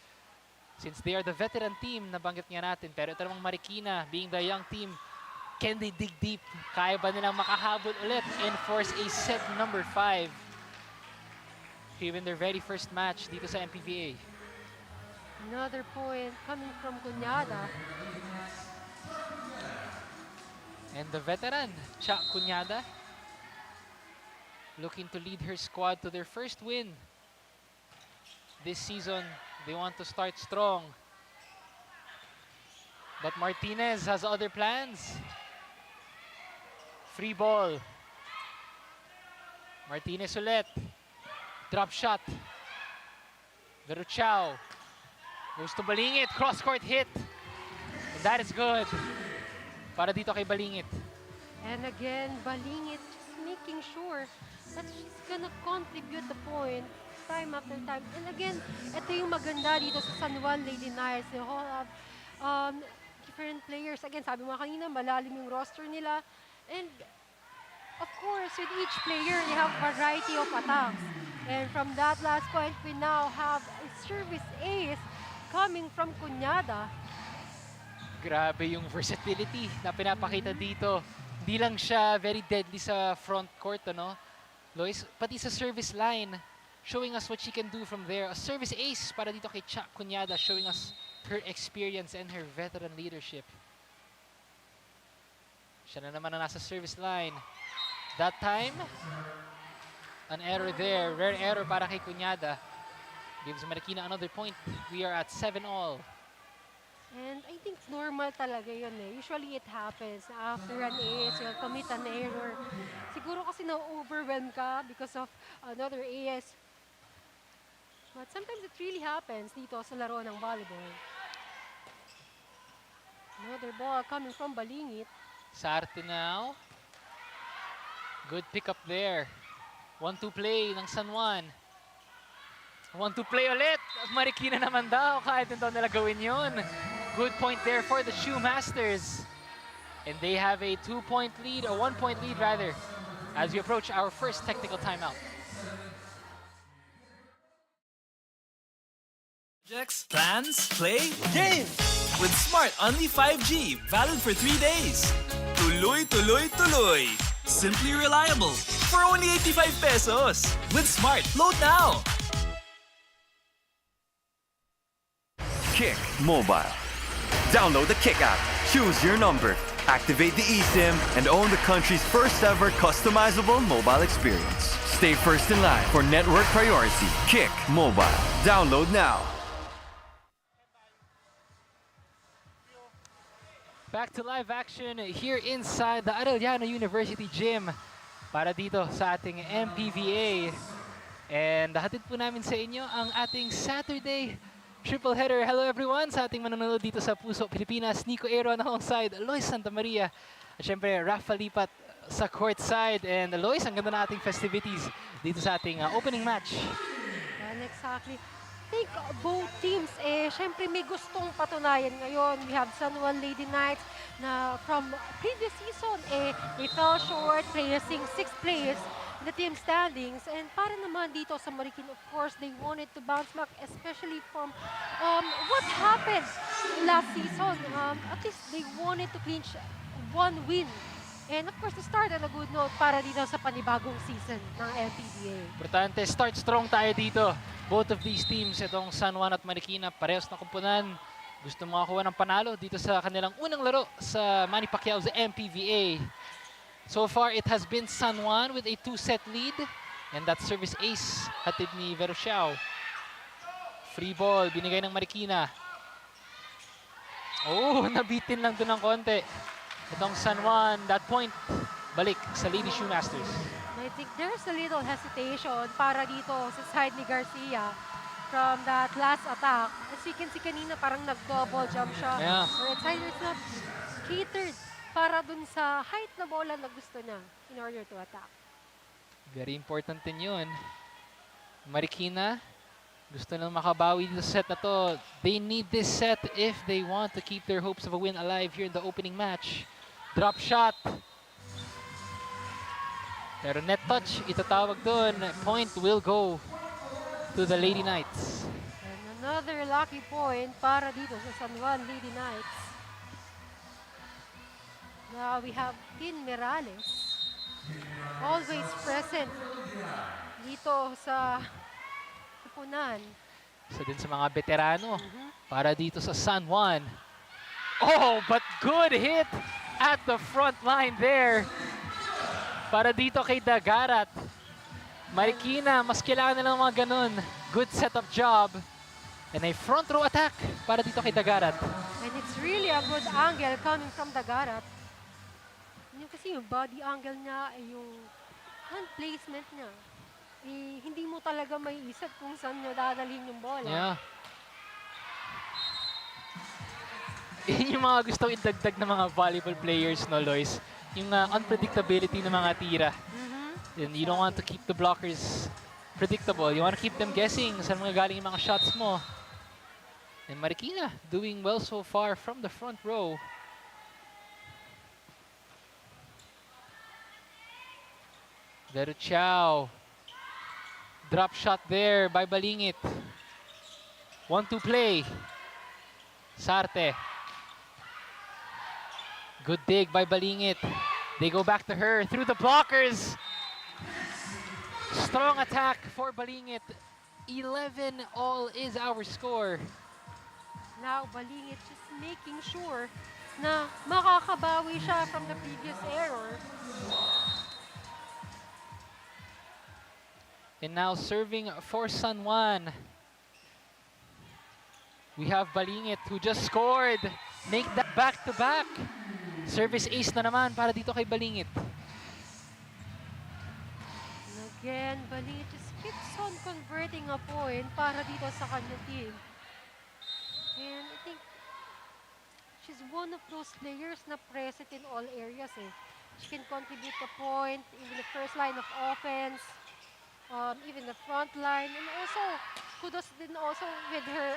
Since they are the veteran team, nabanggit nga natin. Pero ito namang Marikina, being the young team, can they dig deep? Kaya ba nilang makahabol ulit and force a set number 5? Even their very first match dito sa MPVA. Another point coming from Cunyada. And the veteran, Cha Cunyada, looking to lead her squad to their first win this season. They want to start strong. But Martinez has other plans. Free ball. Martinez ulit. Drop shot. Veruchao goes to Balingit. Cross-court hit. And that is good. Para dito kay Balingit. And again, Balingit just making sure that she's gonna contribute the point time after time. And again, ito yung maganda dito sa San Juan Lady Knights. They all have different players. Again, sabi mo kanina, malalim yung roster nila. And of course, with each player, they have variety of attacks. And from that last point, we now have a service ace coming from Cunyada. Grabe yung versatility na pinapakita dito. Hindi lang siya very deadly sa front court, ano? Lois, pati sa service line, showing us what she can do from there. A service ace para dito kay Cha Cunyada, showing us her experience and her veteran leadership. Siya na naman ang nasa service line. That time, an error there. Rare error para kay Cunyada. Gives Marikina another point. We are at 7-all. And I think normal talaga yun eh. Usually it happens after an AS, you'll commit an error. Siguro kasi na-overwhelm ka because of another AS. But sometimes it really happens dito sa laro ng volleyball. Another ball coming from Balingit. Sarte now. Good pick up there. 1-2 play ng San Juan. 1-2 play ulit. Marikina naman daw. Kahit hindi nila gawin yun. Good point there for the Shoemasters. And they have a 2-point lead, or 1-point lead rather, as we approach our first technical timeout. Projects, plans, play, game! With Smart Only 5G, valid for 3 days. Tuloy, tuloy, tuloy. Simply reliable. For only 85 pesos. With Smart, load now! Kick Mobile. Download the Kick app, choose your number, activate the eSIM, and own the country's first ever customizable mobile experience. Stay first in line for network priority. Kick Mobile. Download now. Back to live action here inside the Arellano University Gym para dito sa ating MPVA. And hatid po namin sa inyo ang ating Saturday triple header. Hello everyone sa ating manonood dito sa Puso, Pilipinas. Nico Aaron alongside Lois Santa Maria. At syempre, Rafa Lipat sa court side. And Lois, ang ganda na ating festivities dito sa ating opening match. And exactly. I think both teams, syempre may gustong patunayan ngayon. We have San Juan Lady Knights na from previous season, they fell short, placing 6th place in the team standings. And para naman dito sa Marikina, of course, they wanted to bounce back, especially from what happened last season. At least they wanted to clinch one win. And of course, to start on a good note para dito sa panibagong season ng MPVA. Importante, start strong tayo dito. Both of these teams, itong San Juan at Marikina, parehas na kumpunan. Gusto makakuha ng panalo dito sa kanilang unang laro sa Manny Pacquiao's MPVA. So far, it has been San Juan with a 2-set lead. And that service ace hatid ni Verusiao. Free ball, binigay ng Marikina. Oh, nabitin lang doon ng konti. Itong San Juan, that point, balik sa Lady Shoe Masters. I think there's a little hesitation para dito sa side ni Garcia from that last attack. As you can see kanina, parang nag-double jump siya. Yeah. Or it's not catered para dun sa height na bola na gusto niya in order to attack. Very important din yun. Marikina, gusto nang makabawi dito sa set na to. They need this set if they want to keep their hopes of a win alive here in the opening match. Drop shot. Pero net touch, itatawag dun. Point will go to the Lady Knights. And another lucky point para dito sa San Juan Lady Knights. Now we have Tin Merales. Always present dito sa kupunan. Isa din sa mga veterano para dito sa San Juan. Oh, but good hit at the front line there. Para dito kay Dagarat. Marikina, mas kailangan nila ng mga ganun. Good setup job. And a front row attack para dito kay Dagarat. And it's really a good angle coming from Dagarat. Yung kasi yung body angle niya, yung hand placement niya, hindi mo talaga may isip kung saan niya dadalhin yung bola. Yeah. Yun yung mga gustong idagdag ng mga volleyball players, no, Lois? Yung unpredictability ng mga tira. And you don't want to keep the blockers predictable. You want to keep them guessing saan mga galing yung mga shots mo. And Marikina doing well so far from the front row. Verusiao. Drop shot there by Balingit. 1-2 play. Sarte. Good dig by Balingit. They go back to her through the blockers. Strong attack for Balingit. 11 all is our score. Now, Balingit just making sure na makakabawi siya from the previous error. And now serving for San Juan. We have Balingit who just scored. Make that back-to-back. Service ace na naman para dito kay Balingit. And again, Balingit just keeps on converting a point para dito sa kanyang team. And I think she's one of those players na present in all areas. She can contribute a point in the first line of offense. Even the front line, and also kudos din also with her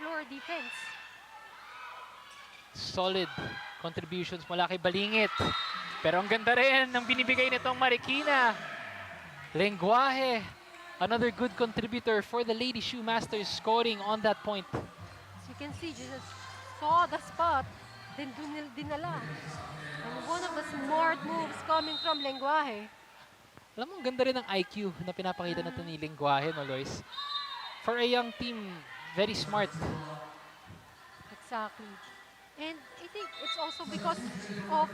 floor defense. Solid contributions mula kay Balingit. Pero ang ganda rin ng binibigay nitong Marikina. Lenguaje, another good contributor for the Lady Shoe Masters, scoring on that point. As you can see, just saw the spot, then dinala. And one of the smart moves coming from Lenguaje. Alam mo, ang ganda rin ng IQ na pinapakita natin ni Lenguaje, no, Lois? For a young team, very smart. Exactly. And I think it's also because of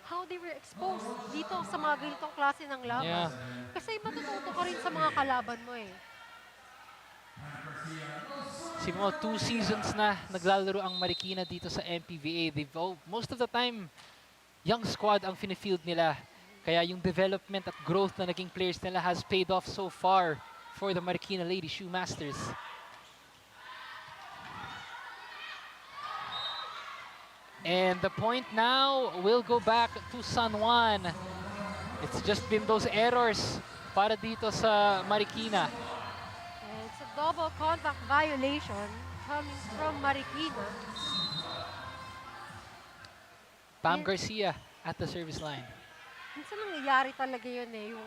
how they were exposed dito sa mga ganitong klase ng laban. Yeah. Kasi matututo ka rin sa mga kalaban mo eh. Sino mo, 2 seasons na naglalaro ang Marikina dito sa MPVA. Most of the time, young squad ang finifield nila. Kaya yung development at growth na naging players nila has paid off so far for the Marikina Lady Shoe Masters. And the point now will go back to San Juan. It's just been those errors para dito sa Marikina. And it's a double contact violation coming from Marikina. Pam Garcia at the service line. Minsan nangyayari talaga yun eh, yung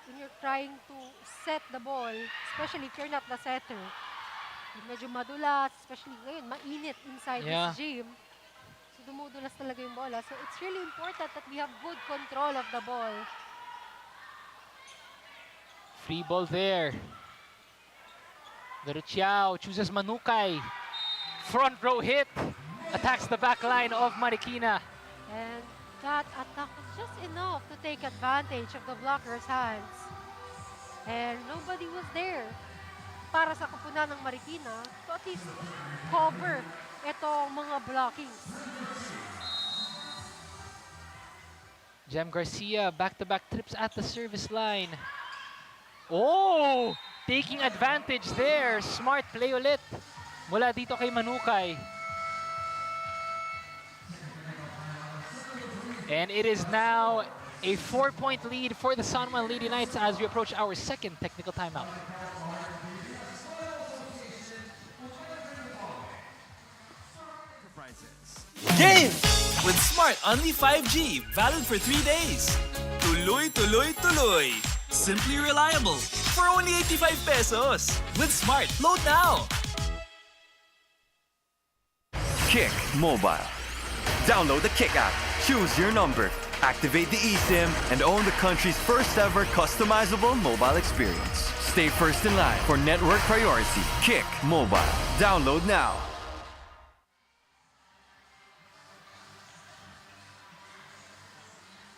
when you're trying to set the ball, especially if you're not the setter, medyo madulas, especially ngayon, mainit inside this gym. So dumudulas talaga yung bola. So it's really important that we have good control of the ball. Free ball there. Verusiao chooses Manukay. Front row hit. Attacks the back line of Marikina. And that attack was just enough to take advantage of the blocker's hands. And nobody was there para sa kupunan ng Marikina to at least cover itong mga blockings. Jem Garcia, back-to-back trips at the service line. Oh! Taking advantage there. Smart play ulit mula dito kay Manukay. And it is now a 4-point lead for the San Juan Lady Knights as we approach our second technical timeout. Game! With Smart Only 5G, valid for 3 days. Tuloy, tuloy, tuloy. Simply reliable. For only 85 pesos. With Smart, load now. Kick Mobile. Download the Kick app, choose your number, activate the eSIM, and own the country's first ever customizable mobile experience. Stay first in line for network priority. Kick Mobile. Download now.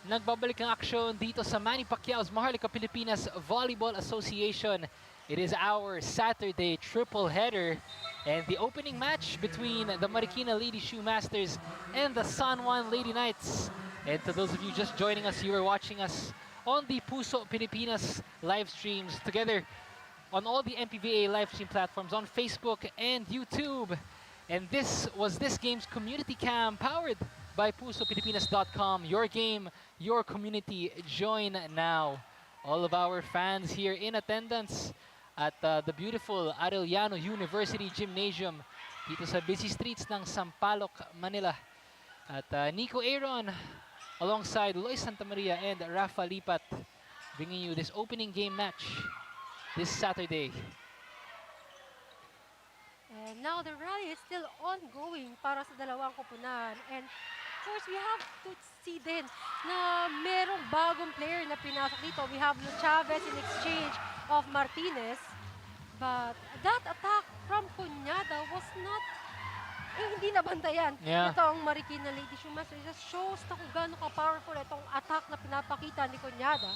Nagbabalik ang aksyon dito sa Manny Pacquiao's Maharlika Pilipinas Volleyball Association. It is our Saturday triple header and the opening match between the Marikina Lady Shoe Masters and the San Juan Lady Knights. And to those of you just joining us, you are watching us on the Puso Pilipinas live streams together on all the MPVA live stream platforms on Facebook and YouTube. And this was this game's community cam powered by pusopilipinas.com. Your game, your community, join now. All of our fans here in attendance at the beautiful Arellano University Gymnasium dito sa busy streets ng Sampaloc, Manila. At Nico Aaron alongside Lois Santa Maria and Rafa Lipat bringing you this opening game match this Saturday. And now the rally is still ongoing para sa dalawang kupunan. And of course, we have to see din na merong bagong player na pinasok dito. We have Lu Chavez in exchange of Martinez. But that attack from Cuñada was not, hindi nabantayan. Yeah. Itong Marikina Lady Shoe Masters. It just shows na kung gaano ka-powerful itong attack na pinapakita ni Cuñada.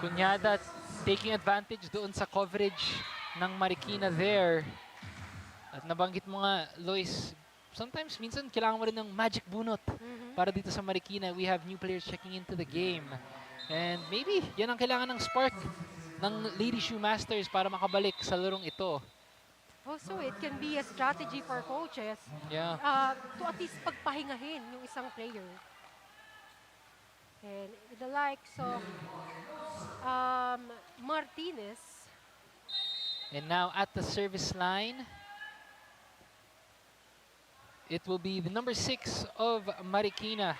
Cuñada taking advantage doon sa coverage ng Marikina there. At nabanggit mo nga, Lois, sometimes, minsan, kailangan mo rin ng magic bunot para dito sa Marikina. We have new players checking into the game. And maybe, yan ang kailangan ng spark ng Lady Shoe Masters para makabalik sa larong ito. Also, it can be a strategy for coaches Yeah. to at least pagpahingahin yung isang player. And with the likes of Martinez. And now at the service line, it will be the number 6 of Marikina.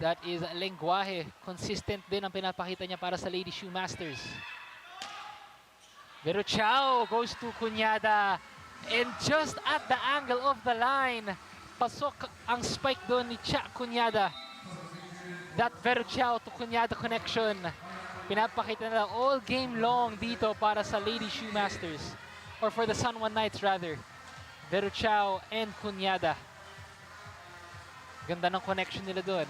That is Lenguaje. Consistent din ang pinapakita niya para sa Lady Shoe Masters. Pero Chao goes to Cuñada. And just at the angle of the line, pasok ang spike doon ni Cha Cuñada. That Vero Chao to Cuñada connection. Pinapakita na all game long dito para sa Lady Shoe Masters. Or for the San Juan Knights rather. Vero Chao and Cuñada. Ganda ng connection nila doon.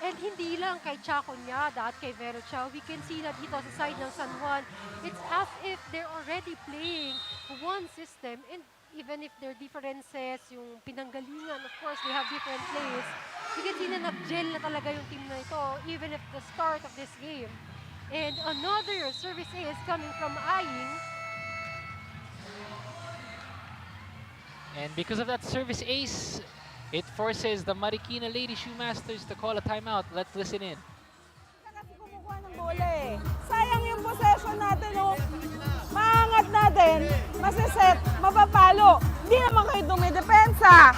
And hindi lang kay Cha Cuñada at kay Vero Chao, we can see na dito sa side ng San Juan, it's as if they're already playing one system. And even if there are differences, yung pinanggalingan, of course, they have different plays. You can see na nag-gel na talaga yung team na ito, even at the start of this game. And another service is coming from Aying. And because of that service ace, it forces the Marikina Lady Shoe Masters to call a timeout. Let's listen in. Kasi kumukuha ng bola eh. Sayang yung possession natin, oh. Maangat natin, masiset, mapapalo. Hindi naman kayo dumidepensa.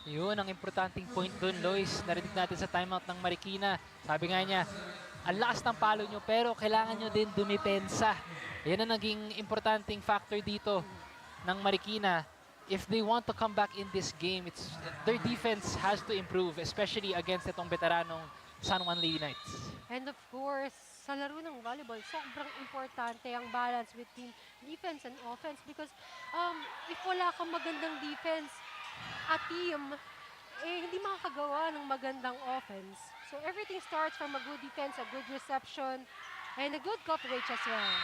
Yun ang importanteng point doon, Lois. Narinig natin sa timeout ng Marikina. Sabi nga niya, ang lakas ng palo nyo pero kailangan nyo din dumipensa. Yan ang naging importanteng factor dito ng Marikina. if they want to come back in this game, their defense has to improve, especially against itong veteranong San Juan Lady Knights. And of course, sa laro ng volleyball, sobrang importante ang balance between defense and offense because if wala kang magandang defense, a team, hindi makakagawa ng magandang offense. So everything starts from a good defense, a good reception, and a good coverage as well.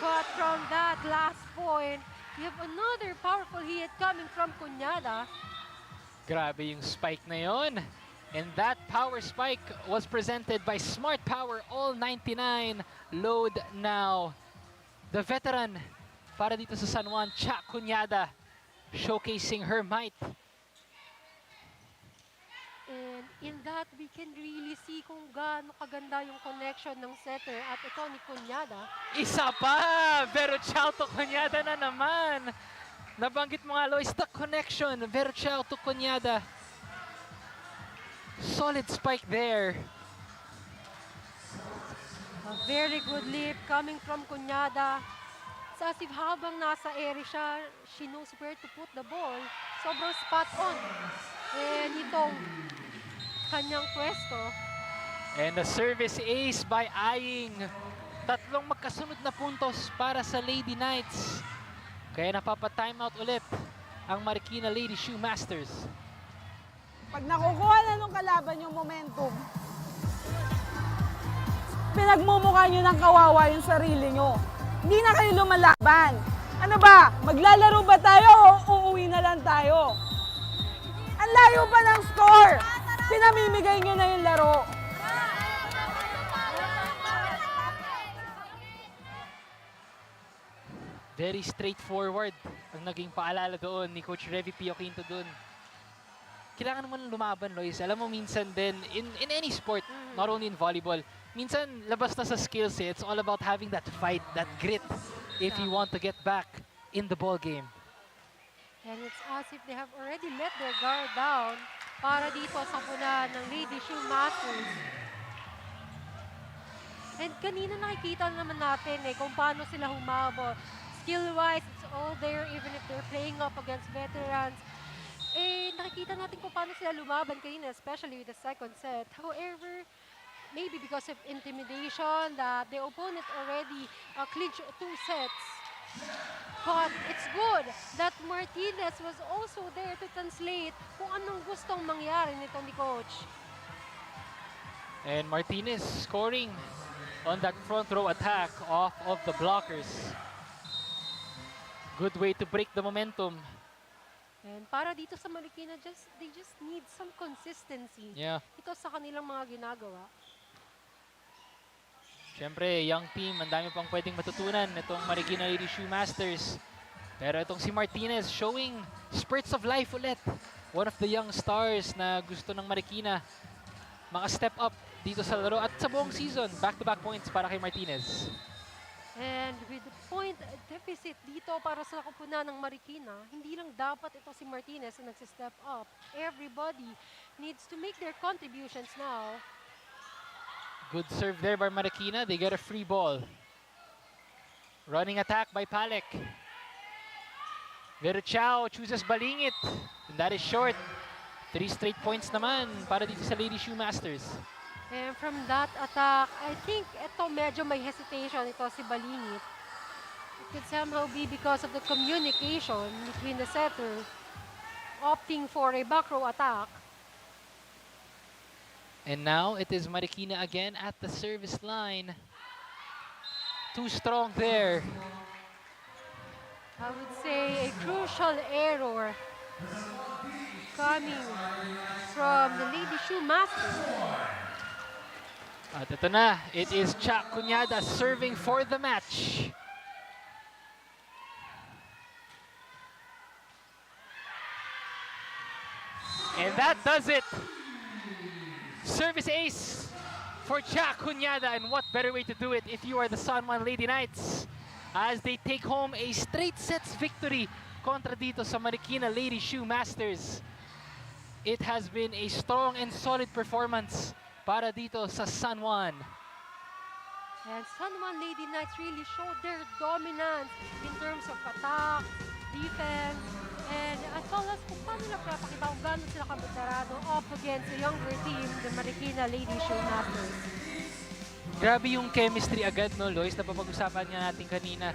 But from that last point, you have another powerful hit coming from Cuñada. Grabe yung spike na yon. And that power spike was presented by Smart Power All 99 Load Now. The veteran para dito sa San Juan, Cha Cuñada, showcasing her might. And in that, we can really see kung gaano kaganda yung connection ng setter at ito ni Cuñada. Isa pa! Vero Chao to Cuñada na naman. Nabanggit mo nga, Lois, the connection. Vero Chao to Cuñada. Solid spike there. A very good leap coming from Cuñada. It's as if habang nasa area siya, she knows where to put the ball. Sobrang spot on. And itong kanyang pwesto. And a service ace by Aying. Tatlong magkasunod na puntos para sa Lady Knights. Kaya napapa-timeout ulit ang Marikina Lady Shoe Masters. Pag nakukuha na nung kalaban yung momentum, pinagmumukha nyo ng kawawa yung sarili nyo. Hindi na kayo lumalaban. Ano ba? Maglalaro ba tayo o uuwi na lang tayo? Ang layo pa ng score! Pinamimigay nyo na yung laro. Very straightforward ang naging paalala doon ni Coach Revy Pio Quinto doon. Kailangan naman lumaban, Lois. Alam mo, minsan din, in any sport, not only in volleyball, minsan labas na sa skills eh. It's all about having that fight, that grit, if you want to get back in the ball game. And it's as if they have already let their guard down para dito sa puna ng Lady Shoe Masters. And kanina nakikita naman natin kung paano sila humabol. Skill-wise, it's all there even if they're playing up against veterans. Nakikita natin kung paano sila lumaban kanina, especially with the second set. However, maybe because of intimidation that the opponent already clinched 2 sets. But it's good that Martinez was also there to translate kung anong gustong mangyari nito ni Coach. And Martinez scoring on that front row attack off of the blockers. Good way to break the momentum. And para dito sa Marikina, they just need some consistency. Yeah. Ito sa kanilang mga ginagawa. Siyempre, young team, ang dami pang pwedeng matutunan itong Marikina Lady Shoe Masters. Pero itong si Martinez showing spurts of life ulit. One of the young stars na gusto ng Marikina maka-step up dito sa laro at sa buong season. Back-to-back points para kay Martinez. And with the point deficit dito para sa kupunan ng Marikina, hindi lang dapat ito si Martinez na nagsi-step up. Everybody needs to make their contributions now. Good serve there by Marikina. They get a free ball. Running attack by Palek. Vero Chao chooses balingit. And that is short. 3 straight points naman para dito sa Lady Shoe Masters. And from that attack, I think ito medyo may hesitation ito si Balingit. It could somehow be because of the communication between the setter opting for a back row attack. And now it is Marikina again at the service line. Too strong there. I would say a crucial error coming from the Lady Shoe Masters. At ito na, it is Cha Cuñada serving for the match. And that does it. Service ace for Cha Cuñada, and what better way to do it if you are the San Juan Lady Knights as they take home a straight sets victory kontra dito sa Marikina Lady Shoe Masters. It has been a strong and solid performance para dito sa San Juan. And San Juan Lady Knights really showed their dominance in terms of attack, defense, and as well as kung paano nila pinapakita kung gano'n sila kabutarado up against the younger team, the Marikina Lady Showmasters. Grabe yung chemistry agad, no, Lois? Napapag-usapan nga natin kanina.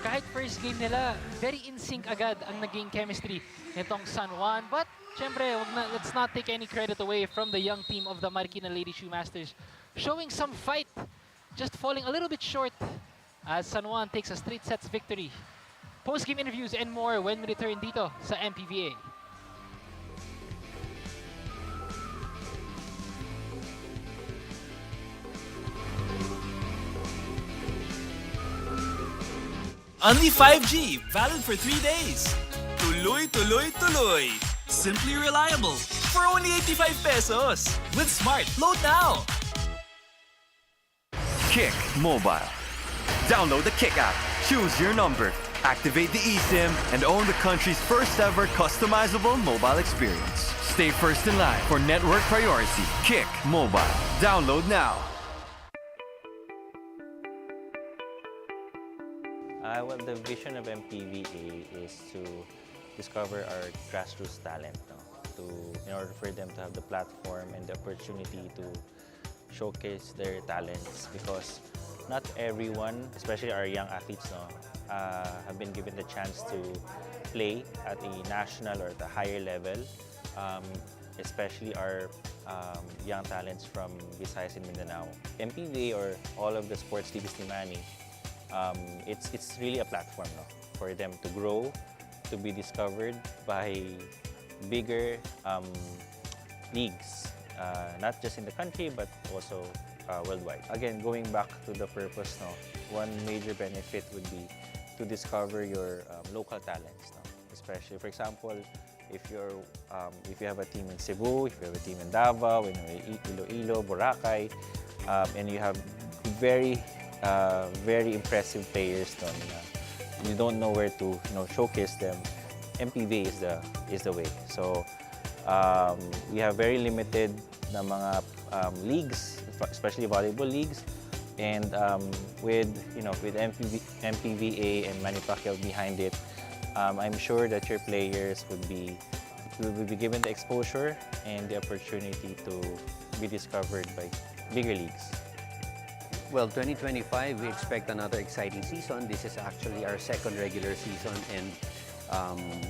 Kahit first game nila, very in sync agad ang naging chemistry nitong San Juan. But, syempre, let's not take any credit away from the young team of the Marikina Lady Showmasters. Showing some fight, just falling a little bit short as San Juan takes a straight sets victory. Post-game interviews and more when we return dito sa MPVA. Only 5G, valid for 3 days. Tuloy, tuloy, tuloy. Simply reliable for only 85 pesos. With Smart, load now. Kick Mobile. Download the Kick app, choose your number, activate the eSIM, and own the country's first ever customizable mobile experience. Stay first in line for network priority. Kick Mobile. Download now. Well, the vision of MPVA is to discover our grassroots talent, no? In order for them to have the platform and the opportunity to showcase their talents, because not everyone, especially our young athletes, no, have been given the chance to play at a national or at a higher level, especially our young talents from Visayas and Mindanao. MPVA, or all of the sports leagues ni Manny, it's really a platform, no, for them to grow, to be discovered by bigger leagues, not just in the country but also worldwide. Again, going back to the purpose, no, one major benefit would be to discover your local talents, no? Especially, for example, if you have a team in Cebu, if you have a team in Davao, in Iloilo, Boracay, and you have very impressive players doon, you don't know where to showcase them, MPVA is the way. So we have very limited na mga leagues, especially volleyball leagues, and with MPVA and Manny Pacquiao behind it, I'm sure that your players will be given the exposure and the opportunity to be discovered by bigger leagues. Well, 2025, we expect another exciting season. This is actually our second regular season, and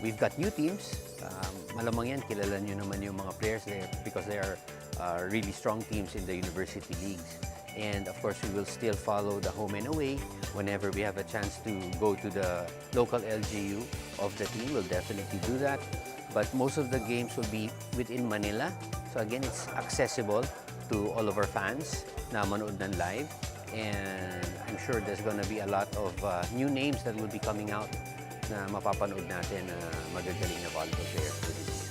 we've got new teams. Malamang yan, kilala nyo naman yung mga players there because they are really strong teams in the university leagues. And of course, we will still follow the home and away. Whenever we have a chance to go to the local LGU of the team, we'll definitely do that. But most of the games will be within Manila. So again, it's accessible to all of our fans na manood ng live. And I'm sure there's gonna be a lot of new names that will be coming out na mapapanood natin na magagaling na volleyball players within the year.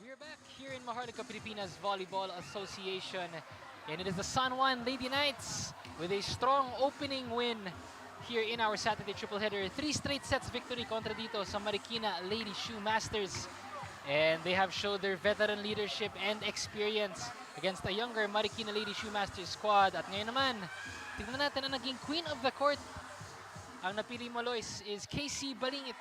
We're back here in Maharlika, Pilipinas Volleyball Association, and it is the San Juan Lady Knights with a strong opening win here in our Saturday triple header. 3 straight sets victory kontra dito sa Marikina Lady Showmasters. And they have showed their veteran leadership and experience against a younger Marikina Lady Showmasters squad. At ngayon naman, tignan natin ang naging queen of the court. Ang napili mo, Lois, is Casey Balingit.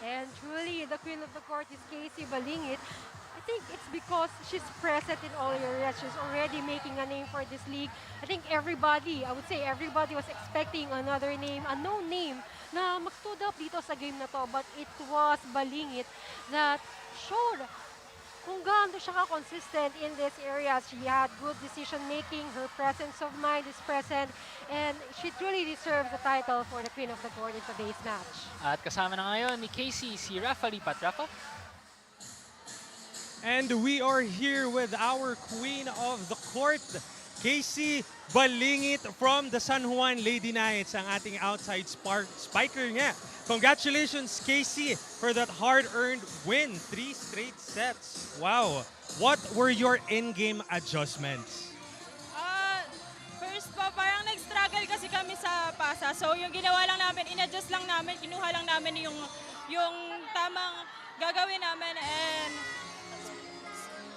And truly, the queen of the court is Casey Balingit. I think it's because she's present in all areas. She's already making a name for this league. I think everybody, I would say everybody was expecting another name, a known name, na mag-stood up dito sa game na to. But it was Balingit that showed kung gaano siya ka-consistent in this area. She had good decision-making, her presence of mind is present, and she truly deserves the title for the Queen of the Court in today's match. At kasama na ngayon ni Casey si Rafa Lipat. Rafa? And we are here with our queen of the court, Casey Balingit from the San Juan Lady Knights, ang ating outside spiker niya. Congratulations, Casey, for that hard-earned win. 3 straight sets. Wow. What were your in-game adjustments? First po, parang nag-struggle kasi kami sa pasa. So yung ginawa lang namin, in-adjust lang namin, kinuha lang namin yung yung tamang gagawin namin. And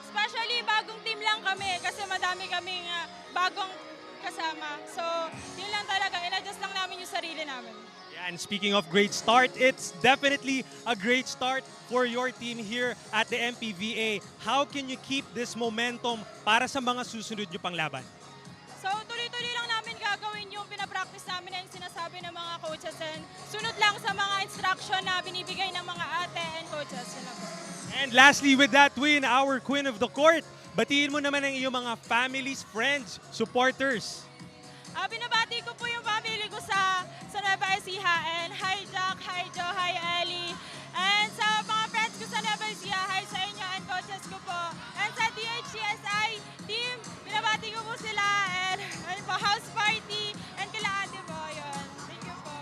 especially bagong team lang kami kasi madami kaming bagong kasama. So, yun lang talaga. In-adjust lang namin yung sarili namin. Yeah, and speaking of great start, it's definitely a great start for your team here at the MPVA. How can you keep this momentum para sa mga susunod nyo pang laban? So, tuloy-tuloy lang namin gagawin yung pinapractice namin and sinasabi ng mga coaches and sunod lang sa mga instruction na binibigay ng mga ate and coaches. Yun lang po. And lastly, with that win, our Queen of the Court, batiin mo naman ang iyong mga families, friends, supporters. Binabati ko po yung family ko sa Nueva Ecija. And hi Jack, hi Joe, hi Ellie. And sa mga friends ko sa Nueva Ecija, hi sa inyo and coaches ko po. And sa DHCSI team, binabati ko po sila. And po, house party. And kila ate po, yun. Thank you po.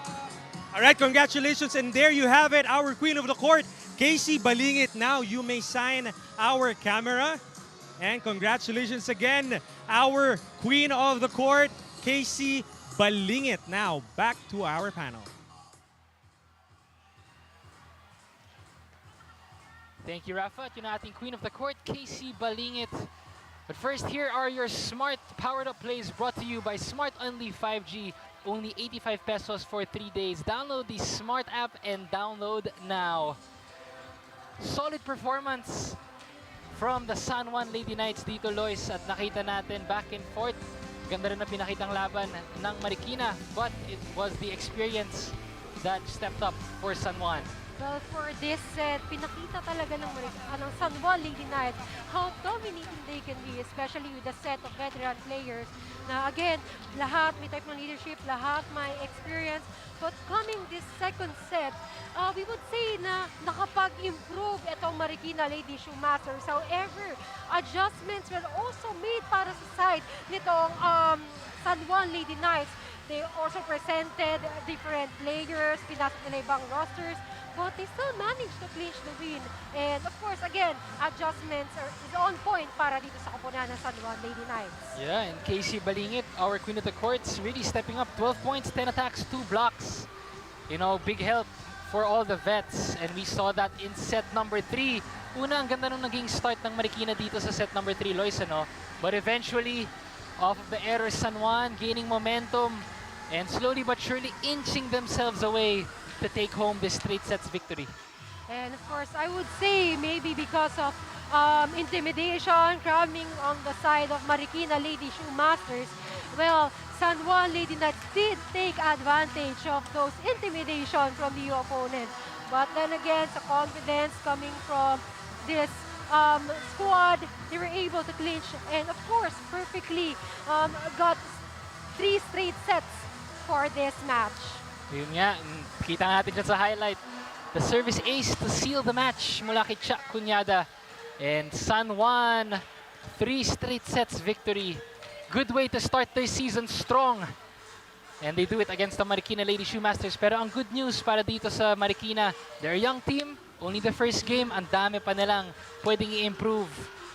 Alright, congratulations. And there you have it, our Queen of the Court, Casey Balingit. Now you may sign our camera. And congratulations again, our Queen of the Court, Casey Balingit. Now, back to our panel. Thank you, Rafa. At yun ang ating Queen of the Court, Casey Balingit. But first, here are your smart powered-up plays brought to you by Smart Only 5G. Only 85 pesos for 3 days. Download the Smart app and download now. Solid performance from the San Juan Lady Knights dito, Lois. At nakita natin back and forth. Ganda rin na pinakitang laban ng Marikina. But it was the experience that stepped up for San Juan. Well, for this set, pinakita talaga ng San Juan Lady Knights how dominating they can be, especially with a set of veteran players na again, lahat may type ng leadership, lahat may experience. But coming this second set, we would say na nakapag-improve itong Marikina Lady Shoemasters. However, adjustments were also made para sa side nitong San Juan Lady Knights. They also presented different players, pinasok nila ibang rosters, but they still managed to clinch the win. And of course, again, adjustments is on point para dito sa koponan ng San Juan Lady Knights. Yeah, and Casey Balingit, our Queen of the Courts, really stepping up. 12 points, 10 attacks, 2 blocks. You know, big help for all the vets. And we saw that in set number 3. Una, ang ganda nung naging start ng Marikina dito sa set number 3, Lois, ano? But eventually, off of the errors, San Juan gaining momentum and slowly but surely inching themselves away to take home this straight sets victory. And of course, I would say maybe because of intimidation coming on the side of Marikina Lady Shoemasters, well, San Juan Lady Knights did take advantage of those intimidation from the opponent. But then again, sa confidence coming from this squad, they were able to clinch and of course, perfectly got 3 straight sets for this match. Yun nga, kita natin dyan sa highlight. The service ace to seal the match mula kay Chuck Cunyada. And San Juan, 3 straight sets victory. Good way to start their season strong. And they do it against the Marikina Lady Shoemasters. Pero ang good news para dito sa Marikina, they're a young team. Only the first game, ang dami pa nilang pwedeng i-improve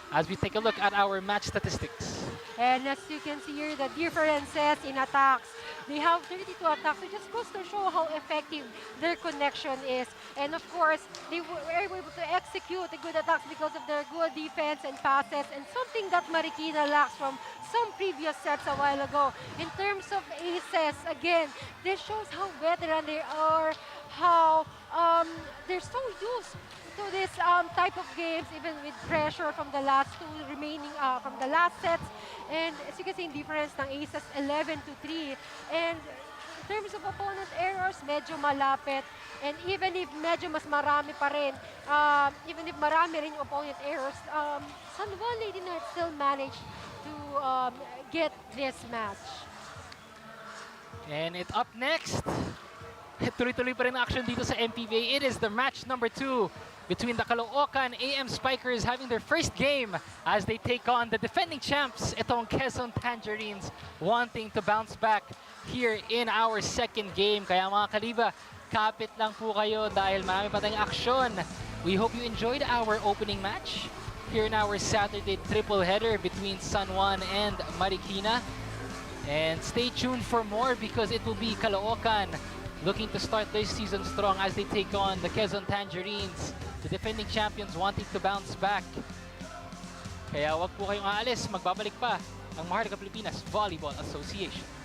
as we take a look at our match statistics. And as you can see here, the differences in attacks. They have 32 attacks, which just goes to show how effective their connection is. And of course, they were able to execute the good attacks because of their good defense and passes, and something that Marikina lacks from some previous sets a while ago. In terms of aces, again, this shows how veteran they are, how they're so used to this type of games, even with pressure from the last 2 remaining, from the last sets. And as you can see, difference ng aces 11-3. And in terms of opponent errors, medyo malapit. And even if medyo mas marami pa rin, even if marami rin yung opponent errors, San Juan Lady Knights still managed to get this match. And it up next, tuloy-tuloy pa rin ang action dito sa MPVA. It is the match number 2 between the Caloocan AM Spikers having their first game as they take on the defending champs, itong Quezon Tangerines, wanting to bounce back here in our second game. Kaya mga kaliba, kapit lang po kayo dahil marami pa tayong aksyon. We hope you enjoyed our opening match here in our Saturday triple header between San Juan and Marikina. And stay tuned for more because it will be Caloocan looking to start their season strong as they take on the Quezon Tangerines, the defending champions wanting to bounce back. Kaya wag po kayong aalis, magbabalik pa ang Maharlika Pilipinas Volleyball Association.